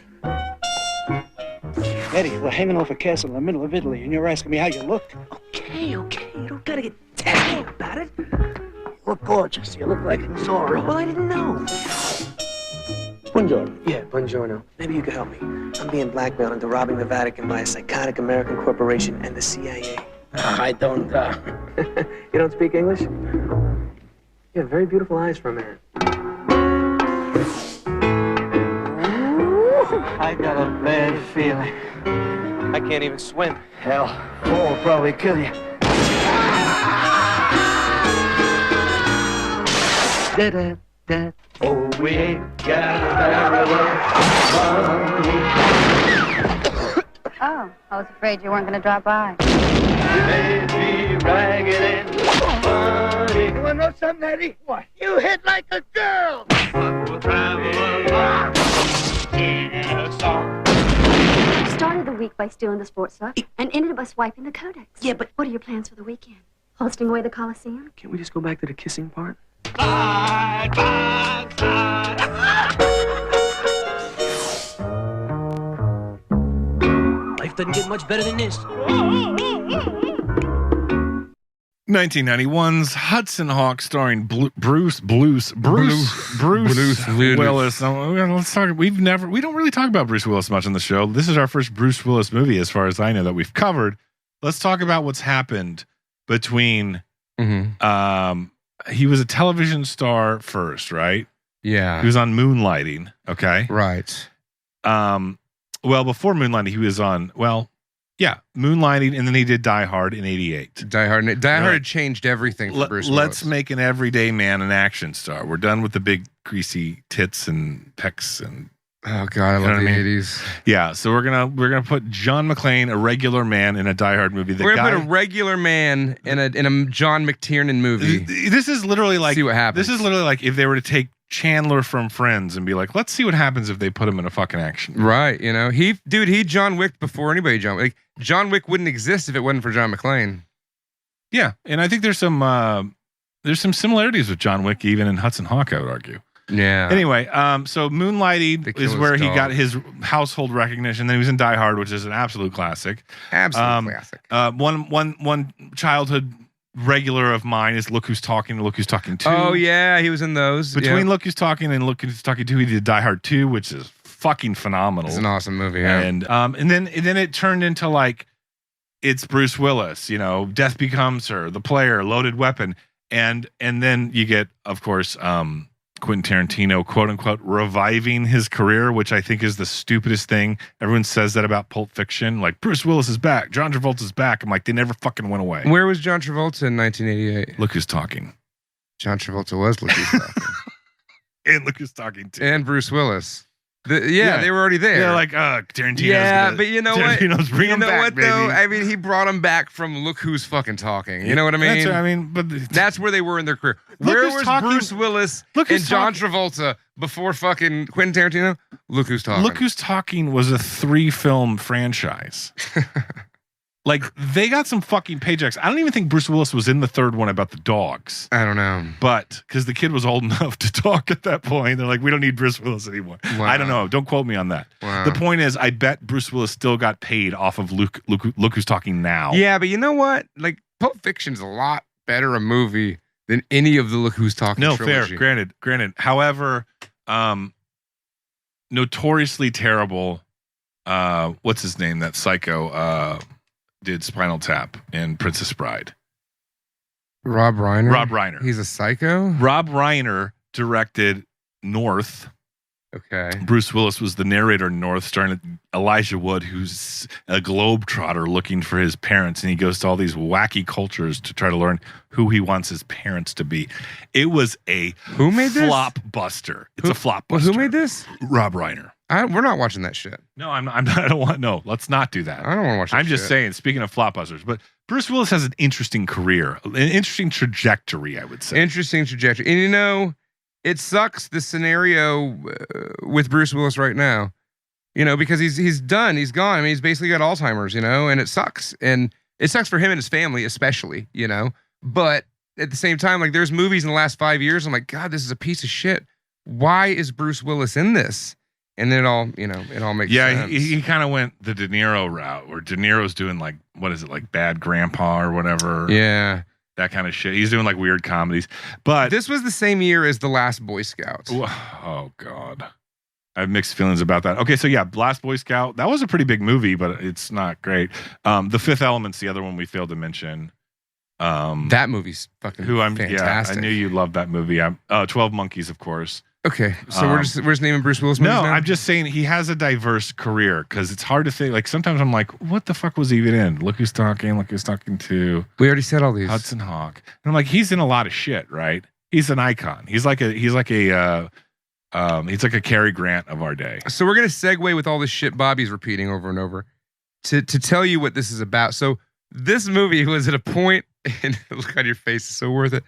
Eddie, we're hanging off a castle in the middle of Italy, and you're asking me how you look? Okay. You don't gotta get technical about it. You look gorgeous. You look like Zorro. Well, I didn't know. Buongiorno. Yeah, buongiorno. Maybe you could help me. I'm being blackmailed into robbing the Vatican by a psychotic American corporation and the CIA. I don't, You don't speak English? You have very beautiful eyes for a man. I got a bad feeling. I can't even swim. Hell, fall will probably kill you. Da-da-da. Oh, we ain't got very much money. Oh, I was afraid you weren't going to drop by. You may be ragged and funny. You wanna know something, Eddie? What? You hit like a girl. But we'll travel along in a song. Started the week by stealing the sports stuff and ended by swiping the codex. Yeah, but What are your plans for the weekend? Hosting away the Coliseum? can't we just go back to the kissing part? Side by side. Life doesn't get much better than this. 1991's Hudson Hawk, starring Bruce Willis. Let's talk. We don't really talk about Bruce Willis much on the show. This is our first Bruce Willis movie, as far as I know, that we've covered. Let's talk about what's happened between. He was a television star first, right? Yeah. He was on Moonlighting. Okay. Right. Well, before Moonlighting, he was on. Moonlighting, and then he did Die Hard in '88. Die Hard had changed everything for Bruce Willis. Let's make an everyday man an action star. We're done with the big greasy tits and pecs and. Oh God, I love the '80s. Yeah, so we're gonna put John McClane, a regular man, in a Die Hard movie. We're gonna put a regular man in a John McTiernan movie. This is literally like see what happens. This is literally like if they were to take Chandler from Friends and be like, let's see what happens if they put him in a fucking action movie. Right? You know, he John Wick before anybody. John Wick wouldn't exist if it wasn't for John McClane. Yeah, and I think there's some there's some similarities with John Wick, even in Hudson Hawk, I would argue. Yeah. Anyway, so Moonlighting is where he got his household recognition. Then he was in Die Hard, which is an absolute classic. Absolute classic. One childhood regular of mine is Look Who's Talking and Look Who's Talking 2. Oh, yeah, he was in those. Between Look Who's Talking and Look Who's Talking 2, he did Die Hard 2, which is fucking phenomenal. It's an awesome movie, yeah. And then it turned into like, it's Bruce Willis, you know, Death Becomes Her, The Player, Loaded Weapon. And then you get, of course, Quentin Tarantino, quote unquote, reviving his career, which I think is the stupidest thing. Everyone says that about Pulp Fiction. Like, Bruce Willis is back. John Travolta's back. I'm like, they never fucking went away. Where was John Travolta in 1988? Look Who's Talking. John Travolta was Look Who's Talking. And Look Who's Talking too. And Bruce Willis. They were already there. Yeah, like, Tarantino's but you know what? Bring him back, baby. Though? I mean, he brought him back from Look Who's Fucking Talking. You know what I mean? That's where they were in their career. Where was Bruce Willis and John Travolta before fucking Quentin Tarantino? Look Who's Talking. Look Who's Talking was a 3-film franchise. Like, they got some fucking paychecks. I don't even think Bruce Willis was in the third one about the dogs. I don't know. But, because the kid was old enough to talk at that point, they're like, we don't need Bruce Willis anymore. Wow. I don't know. Don't quote me on that. Wow. The point is, I bet Bruce Willis still got paid off of Look Who's Talking now. Yeah, but you know what? Like, Pulp Fiction's a lot better a movie than any of the Look Who's Talking trilogy. Fair. Granted. However, notoriously terrible, what's his name? That psycho, did Spinal Tap and Princess Bride. Rob Reiner? Rob Reiner. He's a psycho? Rob Reiner directed North. Okay. Bruce Willis was the narrator in North, starring Elijah Wood, who's a globetrotter looking for his parents, and he goes to all these wacky cultures to try to learn who he wants his parents to be. It was a flopbuster. It's a flopbuster. Who made this? Rob Reiner. We're not watching that shit. No, I'm not. I don't want. No, let's not do that. I don't want to watch that I'm just saying, speaking of flopbusters, but Bruce Willis has an interesting career, an interesting trajectory, I would say. Interesting trajectory. And you know, it sucks the scenario with Bruce Willis right now, you know, because he's done. He's gone. I mean, he's basically got Alzheimer's, you know, and it sucks. And it sucks for him and his family, especially, you know. But at the same time, like, there's movies in the last 5 years. I'm like, God, this is a piece of shit. Why is Bruce Willis in this? And then it all makes sense. Yeah, he kind of went the De Niro route, where De Niro's doing like, what is it, like Bad Grandpa or whatever. Yeah. That kind of shit. He's doing like weird comedies. But this was the same year as The Last Boy Scout. Oh, God. I have mixed feelings about that. Okay, so yeah, Last Boy Scout. That was a pretty big movie, but it's not great. The Fifth Element's the other one we failed to mention. That movie's fucking fantastic. Yeah, I knew you loved that movie. 12 Monkeys, of course. Okay, so we're just naming Bruce Willis movies now? I'm just saying he has a diverse career, because it's hard to think. Like, sometimes I'm like, what the fuck was he even in? Look Who's Talking, Look Who's Talking 2. We already said all these. Hudson Hawk. And I'm like, he's in a lot of shit, right? He's an icon. He's like a Cary Grant of our day. So we're gonna segue with all this shit Bobby's repeating over and over to tell you what this is about. So this movie was at a point, and look on your face, it's so worth it.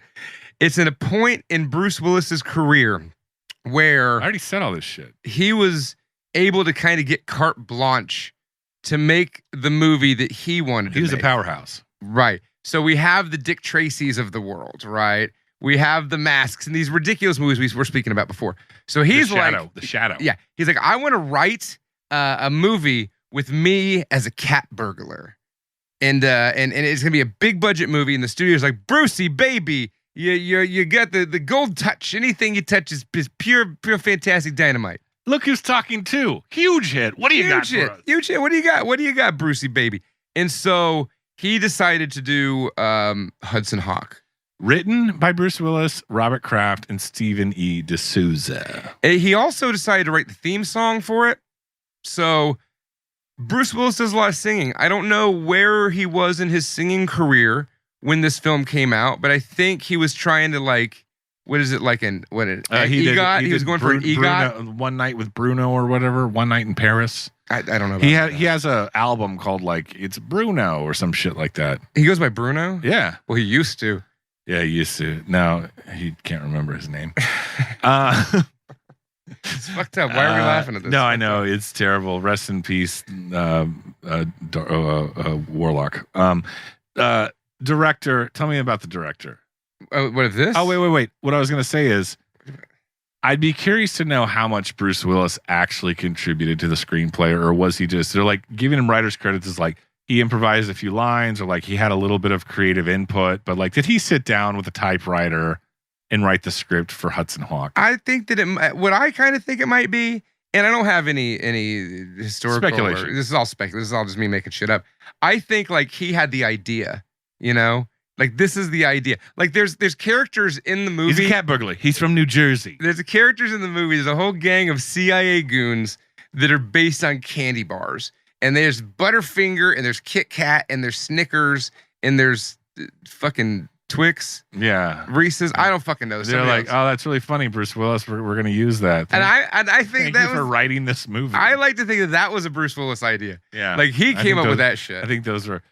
It's at a point in Bruce Willis's career where I already said all this shit. He was able to kind of get carte blanche to make the movie that he wanted to make. He was a powerhouse. Right. So we have the Dick Tracys of the world, right? We have the Masks and these ridiculous movies we were speaking about before. So he's The Shadow. Yeah. He's like, I want to write a movie with me as a cat burglar. And it's going to be a big budget movie. And the studio's like, Brucey, baby, you got the gold touch. Anything you touch is pure fantastic dynamite. Look Who's Talking 2. Huge hit. What do you got for us? Huge hit. What do you got? What do you got, Brucey, baby? And so he decided to do Hudson Hawk. Written by Bruce Willis, Robert Kraft, and Stephen E. D'Souza. He also decided to write the theme song for it. So Bruce Willis does a lot of singing. I don't know where he was in his singing career when this film came out, but I think he was trying to what is it like an EGOT? He was going for an EGOT. One Night with Bruno or whatever. One Night in Paris. I don't know. He has an album called It's Bruno or some shit like that. He goes by Bruno? Yeah. Well, he used to. Yeah, he used to. Now he can't remember his name. It's fucked up. Why are we laughing at this? No, I know. It's terrible. Rest in peace, Warlock. Director. Tell me about the director. What if this? Oh, wait. What I was going to say is, I'd be curious to know how much Bruce Willis actually contributed to the screenplay, or was he just, they're like giving him writer's credits as like he improvised a few lines, or like he had a little bit of creative input, but like, did he sit down with a typewriter and write the script for Hudson Hawk? I think that what I kind of think it might be, and I don't have any historical speculation. This is all speculation. This is all just me making shit up. I think like he had the idea, you know, like this is the idea. Like there's characters in the movie. He's a cat burglar. He's from New Jersey. There's characters in the movie. There's a whole gang of CIA goons that are based on candy bars, and there's Butterfinger, and there's Kit Kat, and there's Snickers, and there's fucking Twix, Reese's. I don't fucking know. They're like, oh, that's really funny, Bruce Willis. We're going to use that. I think Thank you for writing this movie. I like to think that was a Bruce Willis idea. Yeah, like he came up with that shit. I think those were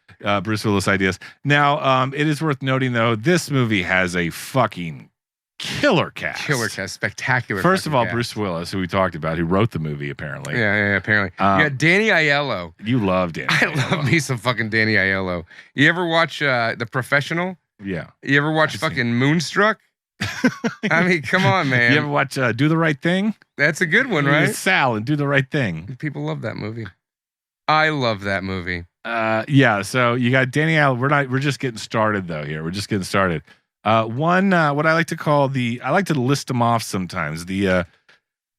Bruce Willis ideas. Now, it is worth noting though, this movie has a fucking killer cast. Spectacular. First of all, cast. Bruce Willis, who we talked about, who wrote the movie apparently. Yeah, apparently. You got Danny Aiello. You love Danny. I love me some fucking Danny Aiello. You ever watch The Professional? Yeah. You ever watch fucking Moonstruck? I mean, come on, man. You ever watch Do the Right Thing? That's a good one, right? Sal and Do the Right Thing. People love that movie. I love that movie. Yeah. So you got Danny Aiello. We're just getting started though. Here, we're just getting started. What I like to call I like to list them off sometimes.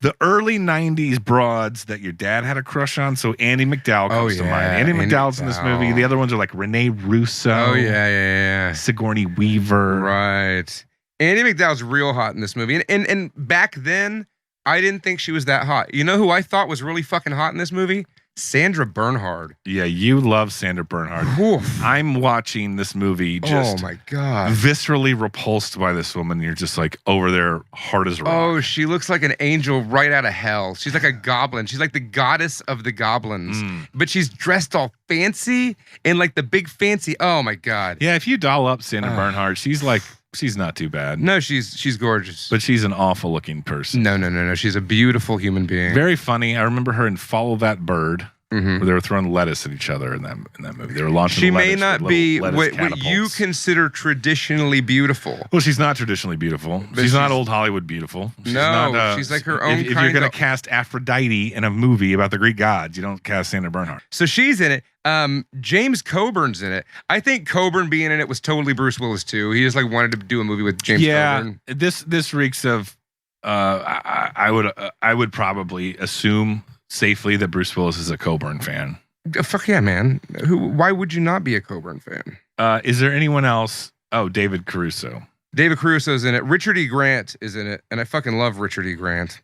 The early 90s broads that your dad had a crush on. So Andy McDowell comes to mind. Andy McDowell's in this movie. The other ones are like Renee Russo. Oh, yeah. Sigourney Weaver. Right. Andy McDowell's real hot in this movie. And back then, I didn't think she was that hot. You know who I thought was really fucking hot in this movie? Sandra Bernhard. Yeah, you love Sandra Bernhard. Oof. I'm watching this movie just oh my God, viscerally repulsed by this woman. You're just like over there hard as rock. Oh, she looks like an angel right out of hell. She's like a goblin. She's like the goddess of the goblins. But she's dressed all fancy and like the big fancy. Oh my God. Yeah, if you doll up Sandra Bernhard, she's not too bad. No, she's gorgeous. But she's an awful looking person. No. She's a beautiful human being. Very funny. I remember her in Follow That Bird, where they were throwing lettuce at each other in that movie. They were launching She lettuce may not with be lettuce what you consider traditionally beautiful. Well, she's not traditionally beautiful. She's not old Hollywood beautiful. She's like her own If you're going to cast Aphrodite in a movie about the Greek gods, you don't cast Sandra Bernhard. So she's in it. James Coburn's in it. I think Coburn being in it was totally Bruce Willis too. He just like wanted to do a movie with James Coburn. This reeks of I would probably assume safely that Bruce Willis is a Coburn fan. Fuck yeah, man. Why would you not be a Coburn fan? Is there anyone else? Oh, David Caruso. David Caruso's in it. Richard E. Grant is in it, and I fucking love Richard E. Grant.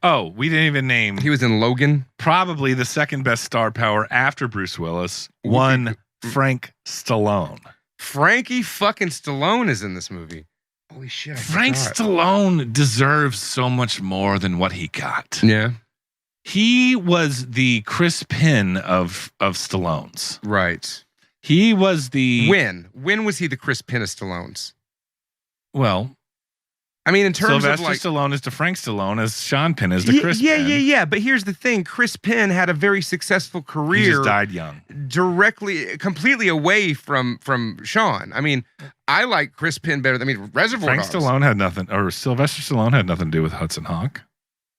Oh, we didn't even name. He was in Logan. Probably the second best star power after Bruce Willis. One, Frank Stallone. Frankie fucking Stallone is in this movie. Holy shit. Frank Stallone deserves so much more than what he got. Yeah. He was the Chris Penn of Stallone's. Right. He was the... When was he the Chris Penn of Stallone's? Well... I mean, in terms Sylvester of like... Stallone is to Frank Stallone as Sean Penn is to Chris Penn. Yeah. But here's the thing. Chris Penn had a very successful career. He just died young. Completely away from Sean. I mean, I like Chris Penn better than... Reservoir Dogs. Stallone had nothing... Or Sylvester Stallone had nothing to do with Hudson Hawk.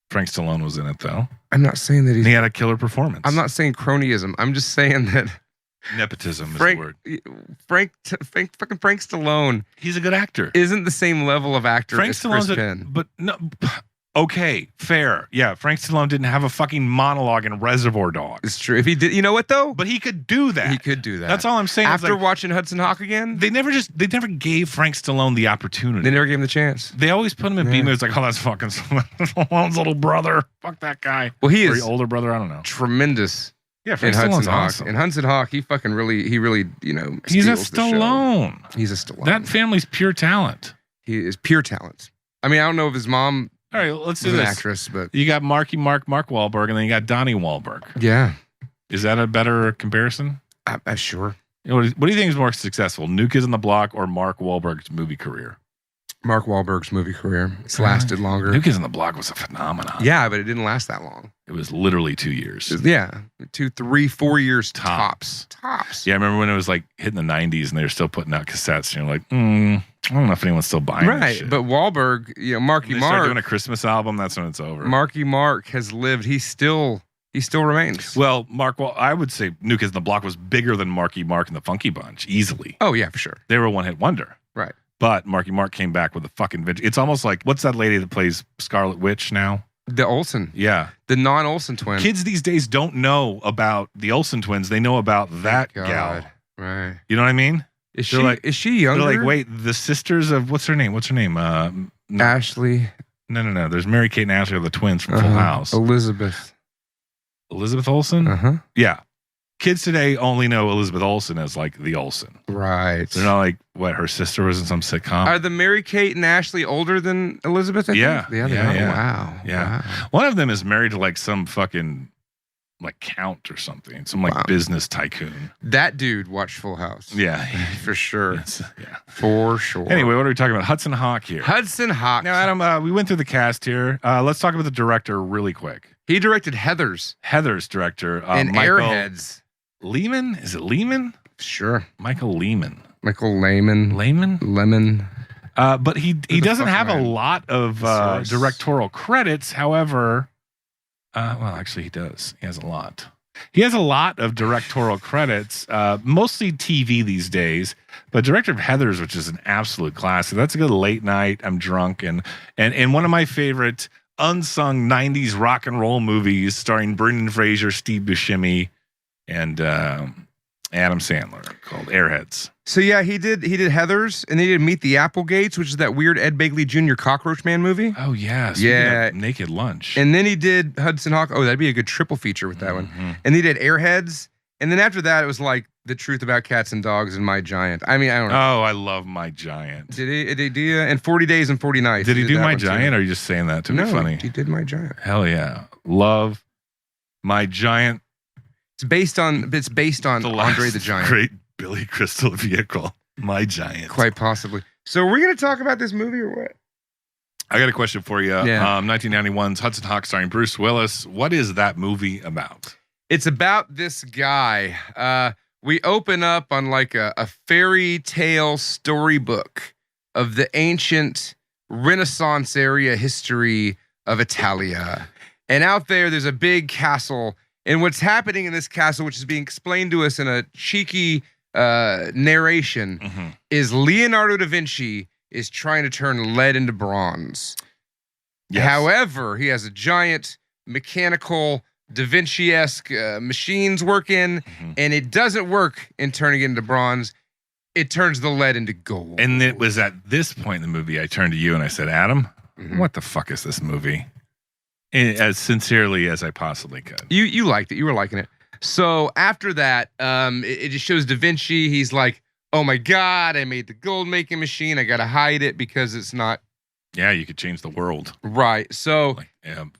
Frank Stallone was in it, though. I'm not saying that he had a killer performance. I'm not saying cronyism. I'm just saying that... Nepotism is the word. Frank Stallone. He's a good actor. Isn't the same level of actor Frank as Stallone's Chris Penn. But no, okay, fair. Yeah, Frank Stallone didn't have a fucking monologue in Reservoir Dogs. It's true. If he did, you know what though? But he could do that. He could do that. That's all I'm saying. After watching Hudson Hawk again, they never gave Frank Stallone the opportunity. They never gave him the chance. They always put him in B movies like, oh, that's fucking Stallone's little brother. Fuck that guy. Well, he or is older brother. I don't know. Tremendous. Yeah, Frank Stallone's Hawk. awesome. In Hudson Hawk, he really, he's a Stallone. He's a Stallone. That family's pure talent. He is pure talent. I mean, I don't know if his mom. All right, let's do was this. An actress, but you got Mark Wahlberg, and then you got Donnie Wahlberg. Yeah, is that a better comparison? Sure. What do you think is more successful, New Kids on the Block or Mark Wahlberg's movie career? Mark Wahlberg's movie career. It's lasted longer. New Kids on the Block was a phenomenon. Yeah, but it didn't last that long. It was literally 2 years. Yeah, 2, 3, 4 years Tops. Tops. Yeah, I remember when it was like hitting the 90s and they were still putting out cassettes. And you're like, I don't know if anyone's still buying this Right, shit. but Wahlberg, Marky When they Mark. start doing a Christmas album, that's when it's over. Marky Mark has lived. He still remains. Well, I would say New Kids on the Block was bigger than Marky Mark and the Funky Bunch, easily. Oh, yeah, for sure. They were a one-hit wonder. Right. But Marky Mark came back with a fucking vengeance. It's almost like, what's that lady that plays Scarlet Witch now? The Olsen. Yeah. The non-Olsen twin. Kids these days don't know about the Olsen twins. They know about that gal. Right. You know what I mean? Is she younger? They're like, wait, the sisters of, what's her name? Ashley. No. There's Mary Kate and Ashley are the twins from Full House. Elizabeth Olsen? Uh-huh. Yeah. Kids today only know Elizabeth Olsen as like the Olsen. Right. They're not like, what, her sister was in some sitcom? Are the Mary Kate and Ashley older than Elizabeth? I think? Yeah. They are. Yeah. Wow. Yeah. Wow. One of them is married to like some fucking like count or something. Some like business tycoon. That dude watched Full House. Yeah. For sure. Yeah. For sure. Anyway, what are we talking about? Hudson Hawk here. Hudson Hawk. Now, Adam, we went through the cast here. Let's talk about the director really quick. He directed Heathers. Heathers director. And Michael Airheads. Lehman? Is it Lehman? Sure. Michael Lehman. Michael Lehman. Lemon. But he doesn't have a lot of directorial credits. However, well, actually he does. He has a lot. He has a lot of directorial credits, mostly TV these days, but director of Heathers, which is an absolute classic. That's a good late night. I'm drunk. And one of my favorite unsung 90s rock and roll movies starring Brendan Fraser, Steve Buscemi, and Adam Sandler called Airheads. So yeah, he did Heathers, and he did Meet the Applegates, which is that weird Ed Begley Jr. Cockroach Man movie. Oh yes, yeah, Naked Lunch. And then he did Hudson Hawk. Oh, that'd be a good triple feature with that one. And he did Airheads, and then after that, it was like The Truth About Cats and Dogs and My Giant. I mean, I don't know. Oh, I love My Giant. Did he do? And 40 Days and 40 Nights. Did he do My Giant? Or are you just saying that to be funny? He did My Giant. Hell yeah, love My Giant. It's based on Andre the Giant. Great Billy Crystal vehicle, My Giant. Quite possibly. So we're going to talk about this movie or what? I got a question for you. Yeah. 1991's Hudson Hawk starring Bruce Willis. What is that movie about? It's about this guy. We open up on like a fairy tale storybook of the ancient Renaissance area history of Italia. And out there's a big castle. And what's happening in this castle, which is being explained to us in a cheeky narration, is Leonardo da Vinci is trying to turn lead into bronze. Yes. However, he has a giant mechanical Da Vinci-esque machines working, and it doesn't work in turning it into bronze. It turns the lead into gold. And it was at this point in the movie I turned to you and I said, Adam, what the fuck is this movie? As sincerely as I possibly could. You liked it. You were liking it. So after that, it just shows Da Vinci. He's like, oh my God, I made the gold making machine. I got to hide it because it's not. Yeah, you could change the world. Right. So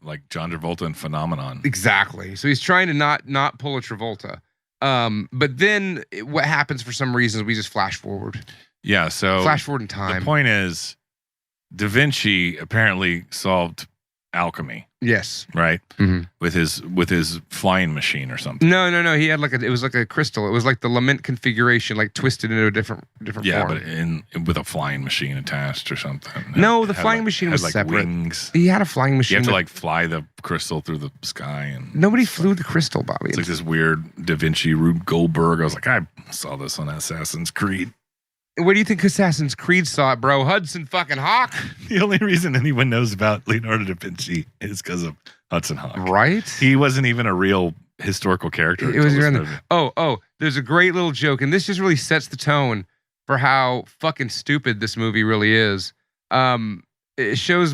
like John Travolta in Phenomenon. Exactly. So he's trying to not pull a Travolta. But then what happens for some reasons, we just flash forward. Yeah. So flash forward in time. The point is, Da Vinci apparently solved alchemy. Yes. Right? With his flying machine or something. No. He had it was like a crystal. It was like the lament configuration, like twisted into a different form. Yeah, but with a flying machine attached or something. No, the flying machine was separate. Wings. He had a flying machine. You have to fly the crystal through the sky. And nobody flew the crystal, Bobby. It's like this weird Da Vinci, Rube Goldberg. I was like, I saw this on Assassin's Creed. Where do you think Assassin's Creed saw it, bro? Hudson fucking Hawk. The only reason anyone knows about Leonardo da Vinci is because of Hudson Hawk. Right? He wasn't even a real historical character. It was there's a great little joke, and this just really sets the tone for how fucking stupid this movie really is. It shows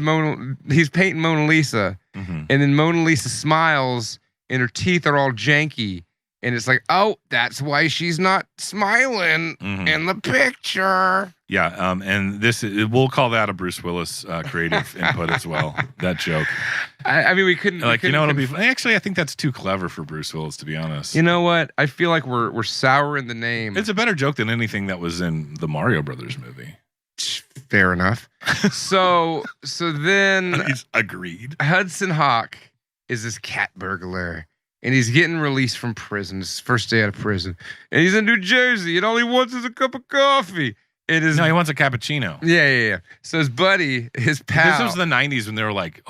he's painting Mona Lisa, and then Mona Lisa smiles, and her teeth are all janky. And it's like, oh, that's why she's not smiling in the picture. Yeah, and we'll call that a Bruce Willis creative input as well. That joke. I mean, we couldn't. It'll be. Actually, I think that's too clever for Bruce Willis, to be honest. You know what? I feel like we're souring the name. It's a better joke than anything that was in the Mario Brothers movie. Fair enough. So then He's agreed. Hudson Hawk is this cat burglar, and he's getting released from prison. It's his first day out of prison, and he's in New Jersey, and all he wants is a cup of coffee. No, he wants a cappuccino. Yeah. So his buddy, his pal. This was the 90s when they were like,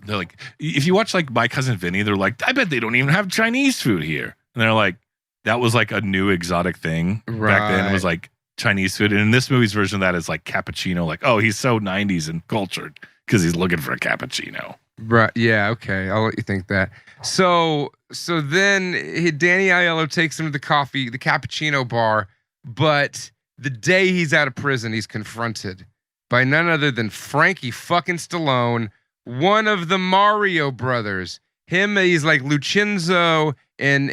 they're like, if you watch like My Cousin Vinny, they're like, I bet they don't even have Chinese food here. And they're like, that was like a new exotic thing back then. It was like Chinese food. And in this movie's version of that is like cappuccino. Like, oh, he's so 90s and cultured because he's looking for a cappuccino. Right. Yeah. Okay. I'll let you think that. So then Danny Aiello takes him to the cappuccino bar, but the day he's out of prison, he's confronted by none other than Frankie fucking Stallone, one of the Mario brothers. He's like Lucenzo and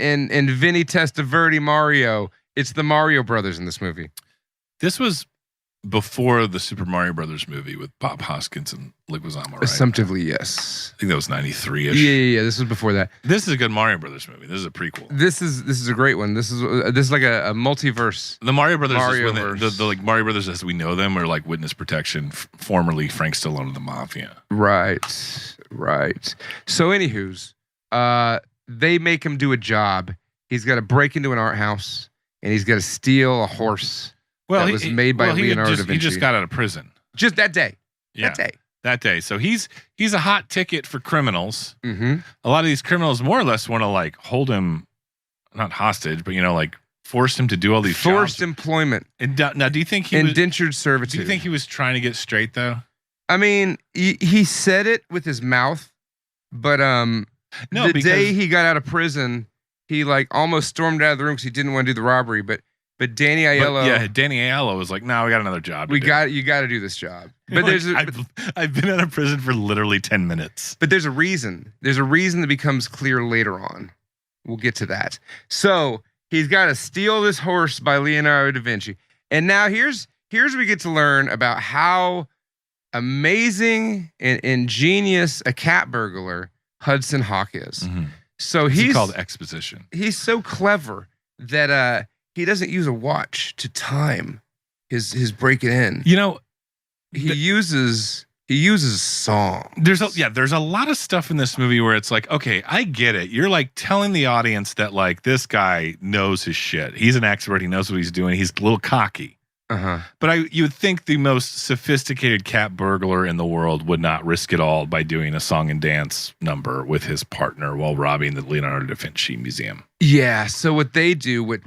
Vinny Testaverde Mario. It's the Mario brothers in this movie. This was before the Super Mario Brothers movie with Bob Hoskins and Leguizamo, right? Assumptively, yes. I think that was 93-ish. Yeah. This was before that. This is a good Mario Brothers movie. This is a prequel. This is a great one. This is like a multiverse. The Mario Brothers is when the like Mario Brothers as we know them are like witness protection, formerly Frank Stallone of the Mafia. Right. So anywho's, they make him do a job. He's got to break into an art house and he's got to steal a horse. Well, that was made by Leonardo da Vinci. He just got out of prison. Just that day. Yeah, that day. So he's a hot ticket for criminals. Mm-hmm. A lot of these criminals more or less want to like hold him, not hostage, but like force him to do all these forced jobs. Employment. And now, do you think he indentured servitude? Do you think he was trying to get straight though? I mean, he said it with his mouth, but no. The day he got out of prison, he like almost stormed out of the room because he didn't want to do the robbery, But Danny Aiello, Danny Aiello was like, "No, we got another job. You got to do this job." But I've been out of prison for literally 10 minutes. But there's a reason. There's a reason that becomes clear later on. We'll get to that. So he's got to steal this horse by Leonardo da Vinci, and now here's where we get to learn about how amazing and ingenious a cat burglar Hudson Hawk is. Mm-hmm. So he's called exposition. He's so clever that he doesn't use a watch to time his breaking in. He uses song. There's a lot of stuff in this movie where it's like, okay, I get it. You're like telling the audience that like this guy knows his shit. He's an expert. He knows what he's doing. He's a little cocky. Uh-huh. But you would think the most sophisticated cat burglar in the world would not risk it all by doing a song and dance number with his partner while robbing the Leonardo da Vinci Museum. Yeah. So what they do with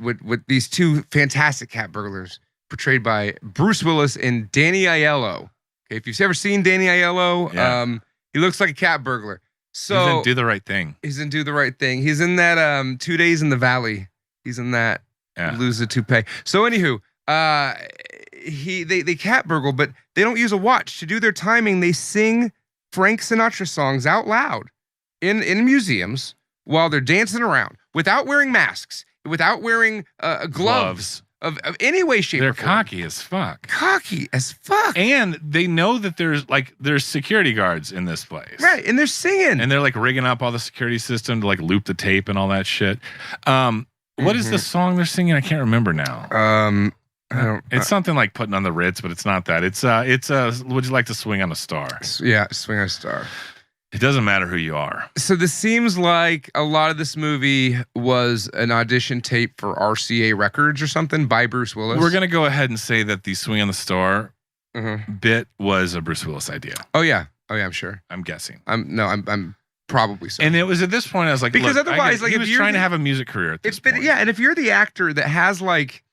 these two fantastic cat burglars portrayed by Bruce Willis and Danny Aiello. Okay, if you've ever seen Danny Aiello, he looks like a cat burglar. So he's in Do the Right Thing. He's in Do the Right Thing. He's in that 2 Days in the Valley. He's in that Lose the Toupee. So anywho, they cat burgle, but they don't use a watch to do their timing. They sing Frank Sinatra songs out loud in museums while they're dancing around without wearing masks, without wearing gloves of any way, shape, They're or form. cocky as fuck. Cocky as fuck. And they know that there's security guards in this place. Right, and they're singing. And they're like rigging up all the security system to like loop the tape and all that shit. What is the song they're singing? I can't remember now. It's something like Putting on the Ritz, but it's not that. It's Would You Like to Swing on a Star? Yeah, Swing on a Star. It doesn't matter who you are. So this seems like a lot of this movie was an audition tape for RCA Records or something by Bruce Willis. We're gonna go ahead and say that the Swing on the Star bit was a Bruce Willis idea. Oh yeah, I'm sure. I'm guessing. I'm probably so. And it was at this point I was like, because otherwise, he was trying to have a music career at this point. Yeah, and if you're the actor that has like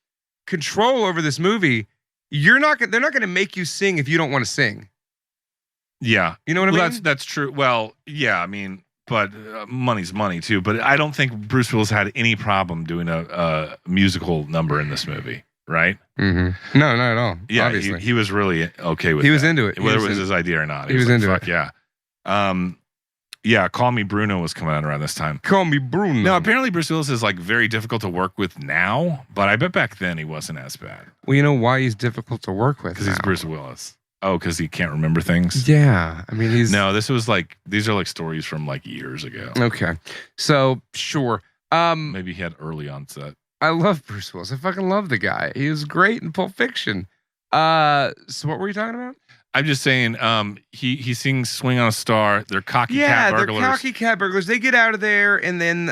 control over this movie, they're not going to make you sing if you don't want to sing. Yeah. You know what I mean? That's true. Well, yeah, I mean, but money's money too. But I don't think Bruce Willis had any problem doing a musical number in this movie, right? Mm-hmm. No, not at all. Yeah, obviously. He was really okay with it. He that. was into it. Whether it was his idea or not. He was like, into it. Yeah. Yeah, Call Me Bruno was coming out around this time. Call Me Bruno. Now, apparently Bruce Willis is like very difficult to work with now, but I bet back then he wasn't as bad. Well, you know why he's difficult to work with? Because he's Bruce Willis. Oh, because he can't remember things? Yeah. I mean, these are like stories from like years ago. Okay. So, sure. Maybe he had early onset. I love Bruce Willis. I fucking love the guy. He was great in Pulp Fiction. So what were you talking about? I'm just saying, he sings "Swing on a Star." They're cocky cat burglars. They're cocky cat burglars. They get out of there and then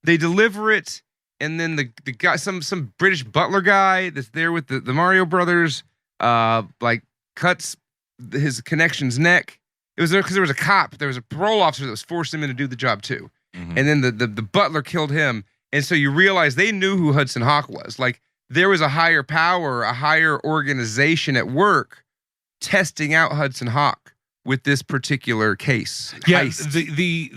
they deliver it. And then the guy, some British butler guy that's there with the Mario Brothers, like cuts his connection's neck. It was because there was a cop. There was a parole officer that was forcing him in to do the job too. Mm-hmm. And then the butler killed him. And so you realize they knew who Hudson Hawk was. Like there was a higher power, a higher organization at work testing out Hudson Hawk with this particular case. Yeah, heist.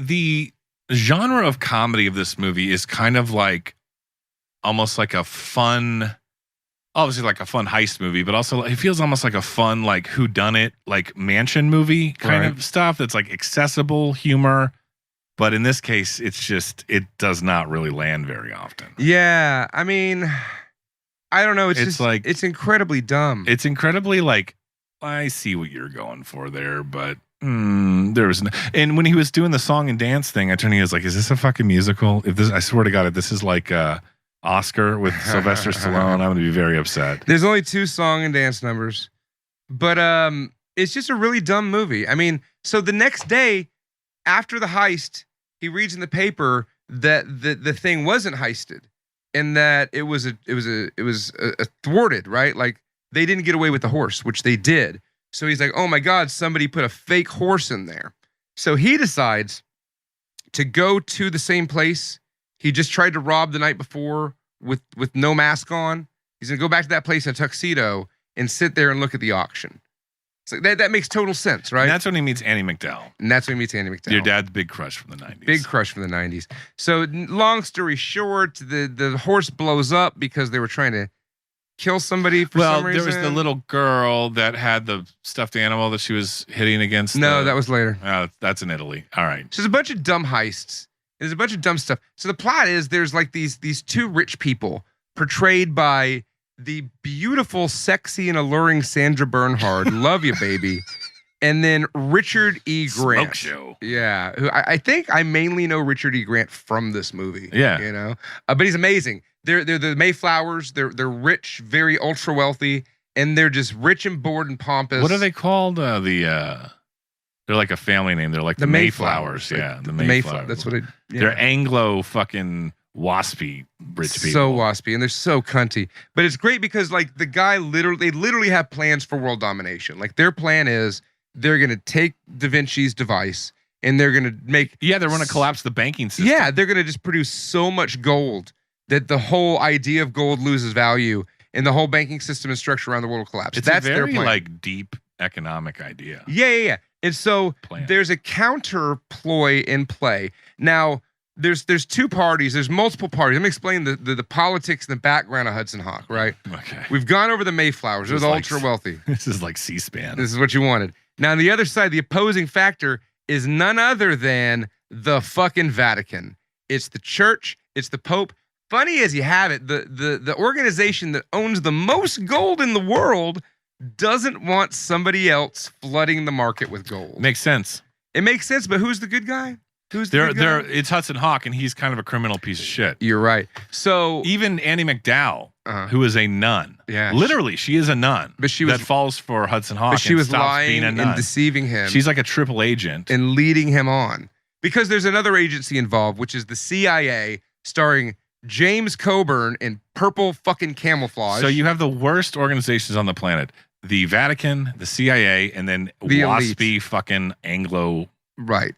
the genre of comedy of this movie is kind of like almost like a fun, obviously like a fun heist movie, but also it feels almost like a fun like whodunit, like mansion movie kind of stuff that's like accessible humor. But in this case, it does not really land very often. Yeah, I mean, I don't know. It's just like it's incredibly dumb. It's incredibly like, I see what you're going for there, but there was no. And when he was doing the song and dance thing, I turned to he was like, "Is this a fucking musical? If this, I swear to God, if this is like Oscar with Sylvester Stallone, I'm going to be very upset." There's only 2 song and dance numbers, but it's just a really dumb movie. I mean, so the next day after the heist, he reads in the paper that the thing wasn't heisted, and that it was thwarted, right? Like they didn't get away with the horse, which they did. So he's like, "Oh my God, somebody put a fake horse in there." So he decides to go to the same place he just tried to rob the night before with no mask on. He's gonna go back to that place in a tuxedo and sit there and look at the auction. So that makes total sense, right? And that's when he meets Annie McDowell. Your dad's big crush from the 90s. Big crush from the 90s. So long story short, the horse blows up because they were trying to kill somebody for some reason. Well, there was the little girl that had the stuffed animal that she was hitting against. No, that was later. That's in Italy. All right. So there's a bunch of dumb heists. There's a bunch of dumb stuff. So the plot is there's like these 2 rich people portrayed by the beautiful, sexy, and alluring Sandra Bernhard. Love you, baby. And then Richard E. Grant. Smoke show. Yeah. Who I think I mainly know Richard E. Grant from this movie. Yeah. You know? But he's amazing. They're the Mayflowers. They're rich, very ultra wealthy, and they're just rich and bored and pompous. What are they called? They're like a family name. They're like the Mayflowers. Like yeah, the Mayflowers. That's what it. Yeah. They're Anglo fucking waspy rich people. So waspy, and they're so cunty. But it's great because like the guy they literally have plans for world domination. Like their plan is they're gonna take Da Vinci's device and they're gonna make. Yeah, they're gonna collapse the banking system. Yeah, they're gonna just produce so much gold that the whole idea of gold loses value and the whole banking system and structure around the world will collapse. That's a very like deep economic idea. Yeah. And so there's a counter ploy in play. Now, there's 2 parties. There's multiple parties. Let me explain the politics and the background of Hudson Hawk, right? Okay. We've gone over the Mayflowers. They're the ultra wealthy. This is like C-SPAN. This is what you wanted. Now, on the other side, the opposing factor is none other than the fucking Vatican. It's the church. It's the Pope. Funny as you have it, the organization that owns the most gold in the world doesn't want somebody else flooding the market with gold. Makes sense. It makes sense, but who's the good guy? Who's the good guy? It's Hudson Hawk, and he's kind of a criminal piece of shit. You're right. So even Annie McDowell, who is a nun, literally, she is a nun, but that falls for Hudson Hawk. But she was lying being a nun. and deceiving him. She's like a triple agent and leading him on because there's another agency involved, which is the CIA, starring James Coburn in purple fucking camouflage. So you have the worst organizations on the planet. The Vatican, the CIA, and then the waspy elite. Fucking Anglo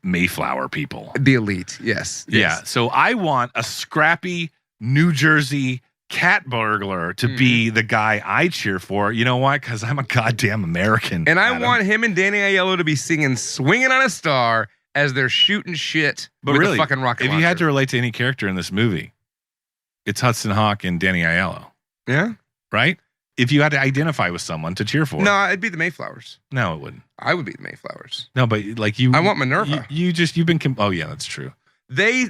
Mayflower people. The elite, yes. Yeah. So I want a scrappy New Jersey cat burglar to be the guy I cheer for. You know why? Because I'm a goddamn American. And I want him and Danny Aiello to be singing Swinging on a Star as they're shooting shit with a fucking rocket launcher. If you had to relate to any character in this movie, it's Hudson Hawk and Danny Aiello. Yeah. Right? If you had to identify with someone to cheer for. No, it'd be the Mayflowers. No, it wouldn't. I would be the Mayflowers. No, but like you. I want Minerva. You've been. Oh yeah, that's true. They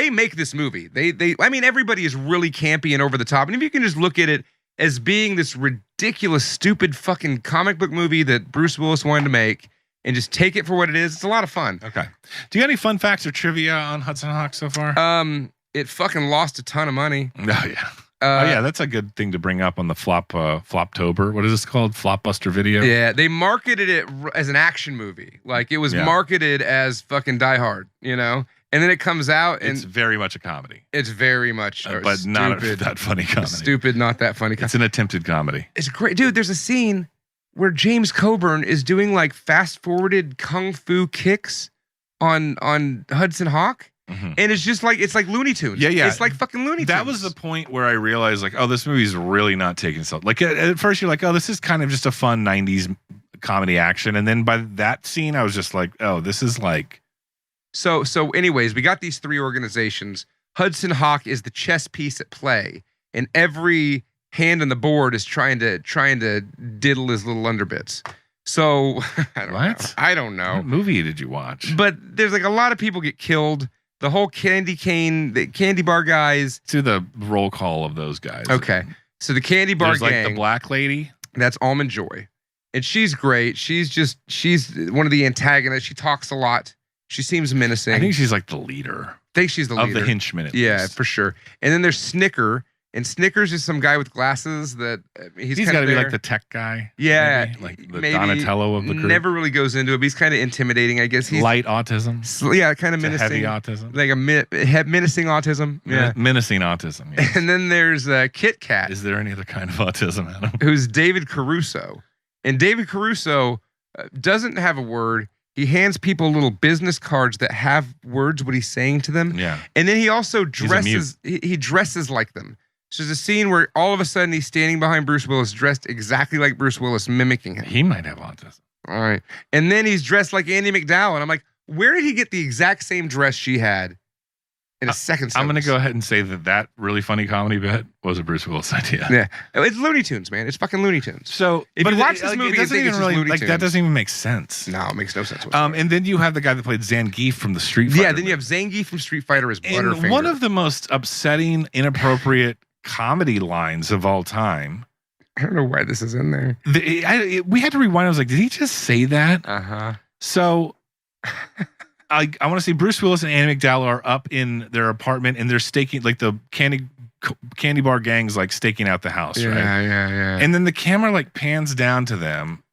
make this movie. I mean, everybody is really campy and over the top. And if you can just look at it as being this ridiculous, stupid fucking comic book movie that Bruce Willis wanted to make and just take it for what it is, it's a lot of fun. Okay. Do you have any fun facts or trivia on Hudson Hawk so far? It fucking lost a ton of money. Oh yeah. Oh yeah, that's a good thing to bring up on the Floptober. What is this called? Flopbuster video. Yeah, they marketed it as an action movie. Like it was marketed as fucking Die Hard, you know. And then it comes out, and it's very much a comedy. It's very much, but stupid, not that funny comedy. Stupid, not that funny. It's an attempted comedy. It's great, dude. There's a scene where James Coburn is doing like fast-forwarded kung fu kicks on Hudson Hawk. And it's just like, it's like Looney Tunes. Yeah. It's like fucking Looney Tunes. That was the point where I realized, like, oh, this movie's really not taking itself. Like, at first you're like, oh, this is kind of just a fun 90s comedy action. And then by that scene, I was just like, oh, this is like. So anyways, we got these three organizations. Hudson Hawk is the chess piece at play. And every hand on the board is trying to diddle his little underbits. So, I don't know. What movie did you watch? But there's like a lot of people get killed. The whole the candy bar guys. To the roll call of those guys. Okay. So the candy bar There's gang. Like the black lady. That's Almond Joy. And she's great. She's one of the antagonists. She talks a lot. She seems menacing. I think she's like the leader. She's the leader. Of the henchmen, at yeah, least. for sure. And then there's Snicker. And Snickers is some guy with glasses that he's got to be like the tech guy. Yeah. Maybe? Like the Donatello of the crew. Never really goes into it, but he's kind of intimidating, I guess. He's light autism. Yeah, kind of menacing. Heavy autism. Like a menacing autism. Yeah. Menacing autism. Yes. And then there's Kit Kat. Is there any other kind of autism, Adam? Who's David Caruso. And David Caruso doesn't have a word. He hands people little business cards that have words, what he's saying to them. Yeah. And then he also dresses, he dresses like them. So there's a scene where all of a sudden he's standing behind Bruce Willis, dressed exactly like Bruce Willis, mimicking him. He might have autism. All right. And then he's dressed like Andie MacDowell. And I'm like, where did he get the exact same dress she had in a second sentence? I'm going to go ahead and say that really funny comedy bit was a Bruce Willis idea. Yeah. It's Looney Tunes, man. It's fucking Looney Tunes. So if you watch this movie, it doesn't even really, like, that doesn't even make sense. No, it makes no sense whatsoever. And then you have the guy that played Zangief from the Street Fighter. Yeah, then you have Zangief from Street Fighter as Butterfinger. And one of the most upsetting, inappropriate comedy lines of all time. I don't know why this is in there. We had to rewind. I was like, did he just say that? So I want to say Bruce Willis and Andie MacDowell are up in their apartment and they're staking, like the candy bar gang's like staking out the house, right? Yeah. And then the camera like pans down to them.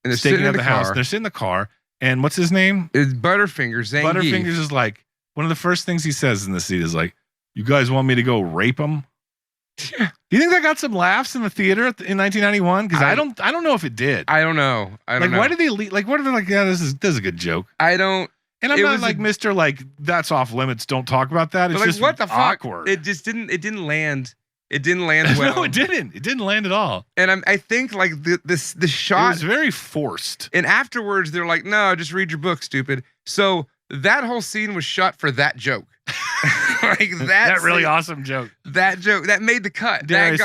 And they're staking out the house. They're sitting in the car. And what's his name? It's Butterfinger. Zangief. Butterfingers is like, one of the first things he says in the seat is like, you guys want me to go rape him? Do you think that got some laughs in the theater in 1991? Because I don't know if it did. I don't know. Why did they like? What are they like? Yeah, this is a good joke. I don't. And I'm not like Mr. Like that's off limits. Don't talk about that. It's like, just what the fuck? Awkward. It just didn't. It didn't land. It didn't land well. No, it didn't. It didn't land at all. And I think like the shot it was very forced. And afterwards they're like, no, just read your book, stupid. So that whole scene was shot for that joke. Like that really awesome joke. That joke that made the cut. Dare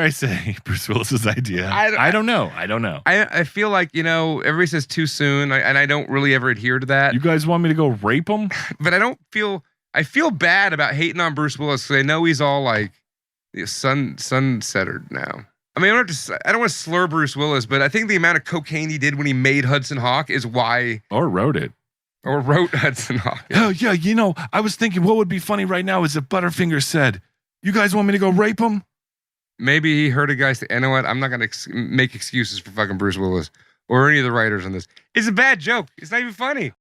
I say Bruce Willis's idea? I don't know. I feel like, everybody says too soon, and I don't really ever adhere to that. You guys want me to go rape him? But I feel bad about hating on Bruce Willis because I know he's all like sunsettered now. I mean, I don't want to slur Bruce Willis, but I think the amount of cocaine he did when he made Hudson Hawk is why. Or wrote it. Or wrote Hudson Hawk. Oh, yeah, I was thinking what would be funny right now is if Butterfinger said, you guys want me to go rape him? Maybe he heard a guy say, you know what, I'm not going to make excuses for fucking Bruce Willis or any of the writers on this. It's a bad joke. It's not even funny.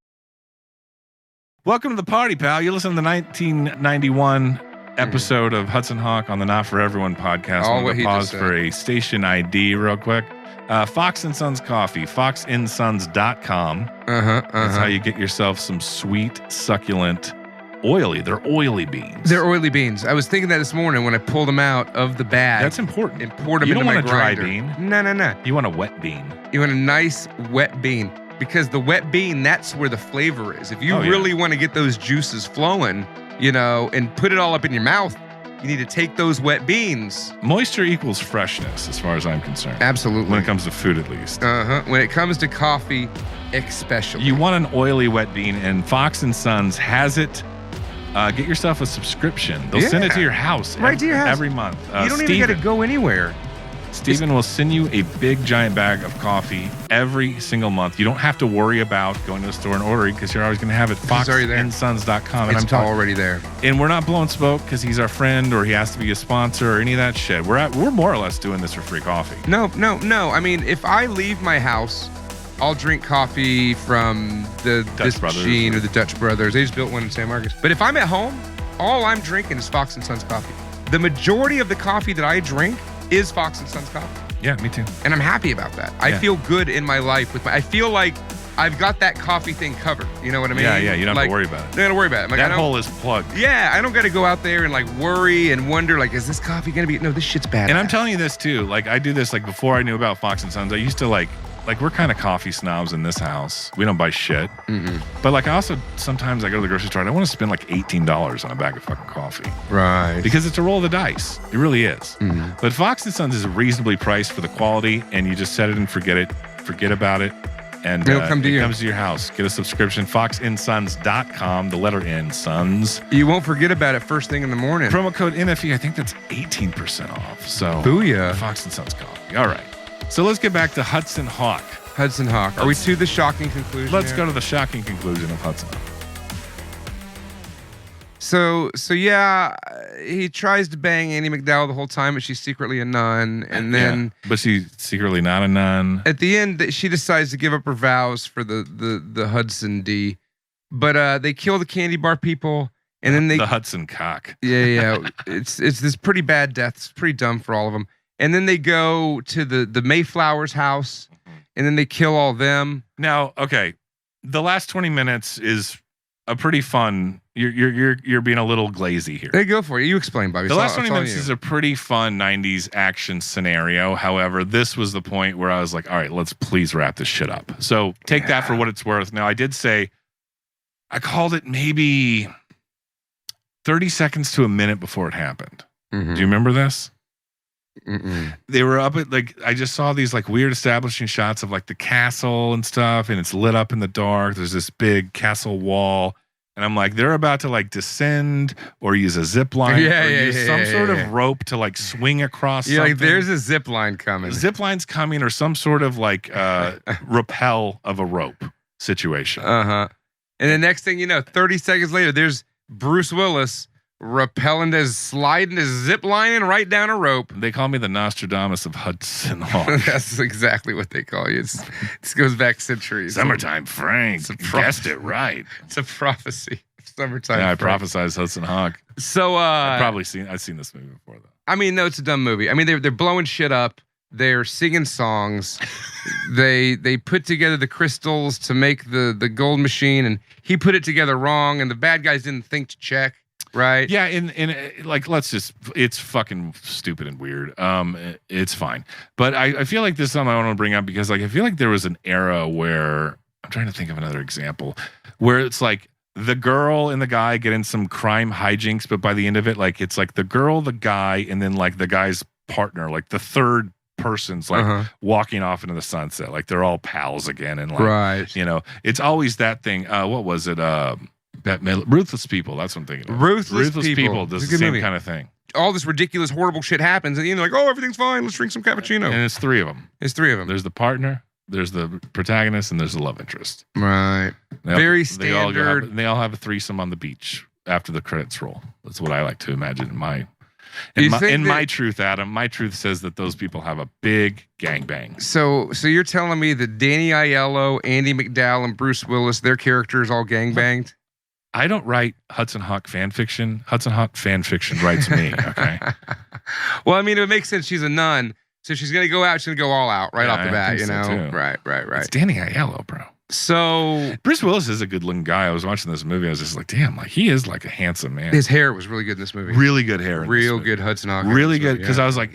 Welcome to the party, pal. You listen to the 1991 episode of Hudson Hawk on the Not For Everyone podcast. I'm going to pause for a station ID real quick. Fox and Sons Coffee, foxandsons.com. That's how you get yourself some sweet, succulent, they're oily beans. They're oily beans. I was thinking that this morning when I pulled them out of the bag. That's important. And poured them into my grinder. You don't want a dry bean. No. You want a wet bean. You want a nice wet bean. Because the wet bean, that's where the flavor is. If you really want to get those juices flowing, and put it all up in your mouth, you need to take those wet beans. Moisture equals freshness, as far as I'm concerned. Absolutely. When it comes to food, at least. When it comes to coffee, especially. You want an oily wet bean, and Fox and Sons has it. Get yourself a subscription. They'll send it to your house. Right to your house. Every month. You don't even got to go anywhere. Steven will send you a big giant bag of coffee every single month. You don't have to worry about going to the store and ordering because you're always going to have it foxandsons.com. And I'm already there. And we're not blowing smoke because he's our friend or he has to be a sponsor or any of that shit. We're more or less doing this for free coffee. No. I mean, if I leave my house, I'll drink coffee from the Dutch Machine or the Dutch Brothers. They just built one in San Marcos. But if I'm at home, all I'm drinking is Fox & Sons coffee. The majority of the coffee that I drink is Fox & Sons coffee. Yeah, me too. And I'm happy about that. Yeah. I feel good in my life. I feel like I've got that coffee thing covered. You know what I mean? Yeah, you don't have to worry about it. I don't have to worry about it. That hole is plugged. Yeah, I don't got to go out there and like worry and wonder, like, is this coffee going to be... No, this shit's bad. And I'm telling you this too. Like, I do this, like, before I knew about Fox & Sons, I used to, like, we're kind of coffee snobs in this house. We don't buy shit. Mm-hmm. But, like, I also, sometimes I go to the grocery store and I want to spend, like, $18 on a bag of fucking coffee. Right. Because it's a roll of the dice. It really is. Mm-hmm. But Fox & Sons is reasonably priced for the quality, and you just set it and forget about it. And it'll come to you. It comes to your house. Get a subscription, foxandsons.com, the letter N, Sons. You won't forget about it first thing in the morning. Promo code NFE, I think that's 18% off. So, booyah. Fox & Sons coffee. All right. So let's get back to Hudson Hawk. Hudson Hawk. Are we to the shocking conclusion? Let's go to the shocking conclusion of Hudson Hawk. So yeah, he tries to bang Annie McDowell the whole time, but she's secretly a nun. And then... Yeah, but she's secretly not a nun. At the end, she decides to give up her vows for the Hudson D. But they kill the candy bar people, and then the Hudson cock. Yeah. It's this pretty bad death. It's pretty dumb for all of them. And then they go to the Mayflower's house, and then they kill all them. Now, okay, the last 20 minutes is a pretty fun. You're being a little glazy here. Hey, go for it. You explain, Bobby. The last 20 minutes is a pretty fun 90s action scenario. However, this was the point where I was like, all right, let's please wrap this shit up. So take that for what it's worth. Now, I did say I called it maybe 30 seconds to a minute before it happened. Mm-hmm. Do you remember this? Mm-mm. They were up at, like, I just saw these like weird establishing shots of like the castle and stuff, and it's lit up in the dark. There's this big castle wall, and I'm like, they're about to like descend or use a zip line or use some sort of rope to like swing across. Yeah, something. like there's a zip line coming. Zip line's coming, or some sort of like rappel of a rope situation. And the next thing you know, 30 seconds later, there's Bruce Willis sliding his zip lining right down a rope. They call me the Nostradamus of Hudson Hawk. That's exactly what they call you. This goes back centuries. Summertime Frank. Guessed it right. It's a prophecy. Summertime Frank. I prophesized Hudson Hawk. So I've seen this movie before though. I mean, no, it's a dumb movie. I mean, they're blowing shit up. They're singing songs. they put together the crystals to make the gold machine, and he put it together wrong, and the bad guys didn't think to check. Right. Yeah. And like, it's fucking stupid and weird. It's fine. But I feel like this is something I want to bring up because like, I feel like there was an era where I'm trying to think of another example where it's like the girl and the guy get in some crime hijinks, but by the end of it, like, it's like the girl, the guy, and then like the guy's partner, like the third person's like walking off into the sunset. Like they're all pals again. And like, you know, it's always that thing. What was it? Ruthless People. That's what I'm thinking of. Ruthless People does the same kind of thing. All this ridiculous, horrible shit happens, and you're like, oh, everything's fine. Let's drink some cappuccino. And it's three of them. There's the partner, there's the protagonist, and there's the love interest. Right. Very standard. They all have a threesome on the beach after the credits roll. That's what I like to imagine in my truth, Adam. My truth says that those people have a big gangbang. So you're telling me that Danny Aiello, Andy McDowell, and Bruce Willis, their characters all gangbanged? I don't write Hudson Hawk fan fiction. Hudson Hawk fan fiction writes me. Okay. Well, I mean, it makes sense. She's a nun, so she's gonna go out. She's gonna go all out off the bat. You know, so right. It's Danny Aiello, bro. So Bruce Willis is a good-looking guy. I was watching this movie. I was just like, damn, like he is like a handsome man. His hair was really good in this movie. Really good hair. Real good Hudson Hawk. Really good because I was like,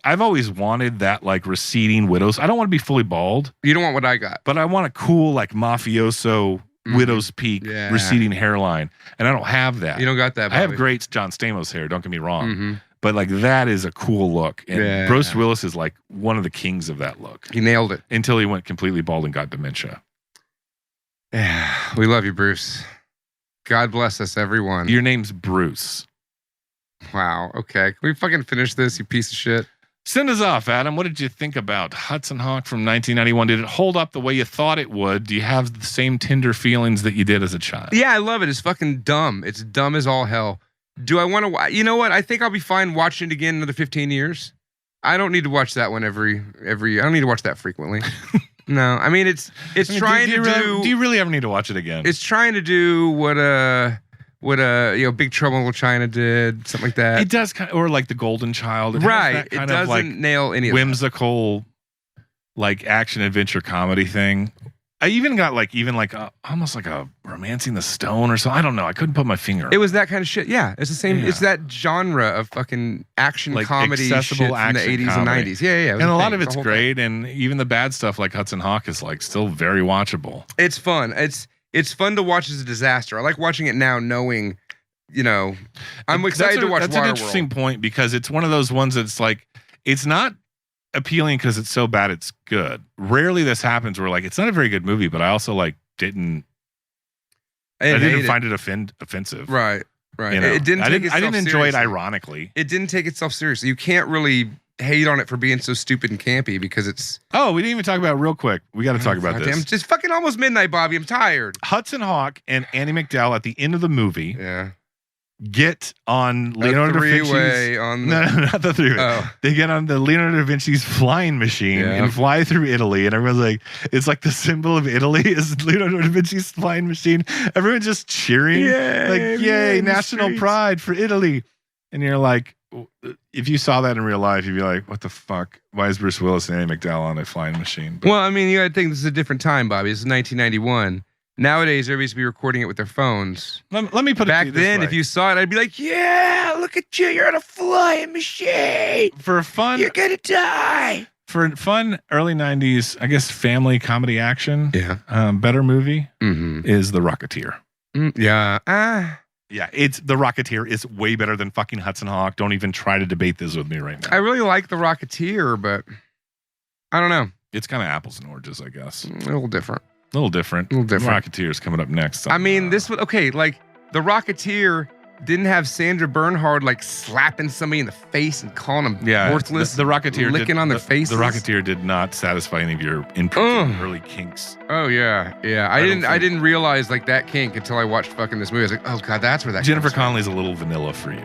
I've always wanted that like receding widow's. I don't want to be fully bald. You don't want what I got, but I want a cool like mafioso. Widow's peak, receding hairline, and I don't have that. You don't got that, Bobby. I have great John Stamos hair. Don't get me wrong, but like that is a cool look. And Bruce Willis is like one of the kings of that look. He nailed it until he went completely bald and got dementia. Yeah, we love you, Bruce. God bless us, everyone. Your name's Bruce. Wow. Okay, can we fucking finish this, you piece of shit? Send us off, Adam. What did you think about Hudson Hawk from 1991? Did it hold up the way you thought it would? Do you have the same tender feelings that you did as a child? Yeah, I love it. It's fucking dumb. It's dumb as all hell. Do I want to? You know what? I think I'll be fine watching it again another 15 years. I don't need to watch that one every. I don't need to watch that frequently. No, I mean it's trying to do. Do you really ever need to watch it again? It's trying to do what Big Trouble in Little China did, something like that. It does kind of, or like The Golden Child. It Right. has that kind It doesn't of like nail any of whimsical, like action adventure comedy thing. I even got almost like a Romancing the Stone or something. I don't know. I couldn't put my finger on it. Was that kind of shit. Yeah, it's the same. Yeah. It's that genre of fucking action like comedy accessible shit from the action 80s comedy. and 90s. Yeah. And a lot of it's great, and even the bad stuff like Hudson Hawk is like still very watchable. It's fun. It's fun to watch as a disaster. I like watching it now, knowing, I'm excited to watch Waterworld. That's an interesting point because it's one of those ones that's like, it's not appealing because it's so bad it's good. Rarely this happens where like it's not a very good movie, but I also like didn't find it offensive. Right. It didn't. I didn't enjoy it ironically. It didn't take itself seriously. You can't really hate on it for being so stupid and campy because it's. Oh, we didn't even talk about it real quick. We got to talk about this. Damn, it's just fucking almost midnight, Bobby. I'm tired. Hudson Hawk and Annie McDowell at the end of the movie. Yeah. Get on Leonardo da Vinci's not the three-way. Oh. They get on the Leonardo da Vinci's flying machine and fly through Italy, and everyone's like, it's like the symbol of Italy is Leonardo da Vinci's flying machine. Everyone's just cheering, yay, national pride for Italy. And you're like, if you saw that in real life, you'd be like, what the fuck? Why is Bruce Willis and Annie McDowell on a flying machine? Well, I mean, you gotta think this is a different time, Bobby. This is 1991. Nowadays, everybody's be recording it with their phones. Let me put back it this then. way. If you saw it, I'd be like, "Yeah, look at you! You're on a flying machine. For fun, you're gonna die." For fun, early '90s, I guess family comedy action. Yeah, better movie is The Rocketeer. Yeah, it's The Rocketeer is way better than fucking Hudson Hawk. Don't even try to debate this with me right now. I really like The Rocketeer, but I don't know. It's kind of apples and oranges, I guess. A little different. A little different. Rocketeer's coming up next. I mean, this would like The Rocketeer didn't have Sandra Bernhard like slapping somebody in the face and calling them worthless. The Rocketeer licking on their faces. The Rocketeer did not satisfy any of your early kinks. Oh yeah. I didn't realize like that kink until I watched fucking this movie. I was like, oh god, that's where that. Jennifer Connelly's a little vanilla for you.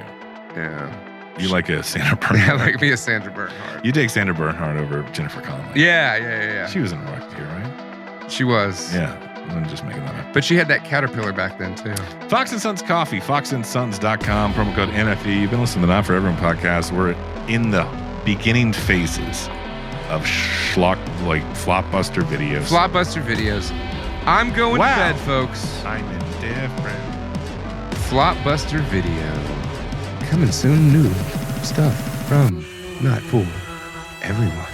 Yeah. You like a Sandra Bernhard. Yeah, like me a Sandra Bernhard. You take Sandra Bernhard over Jennifer Connelly. Yeah. She was in Rocketeer, right? She was. Yeah. I'm just making that up. But she had that caterpillar back then, too. Fox & Sons Coffee, foxandsons.com, promo code NFE. You've been listening to the Not For Everyone podcast. We're in the beginning phases of Flopbuster videos. Flopbuster videos. I'm going to bed, folks. I'm indifferent. Flopbuster video. Coming soon, new stuff from Not For Everyone.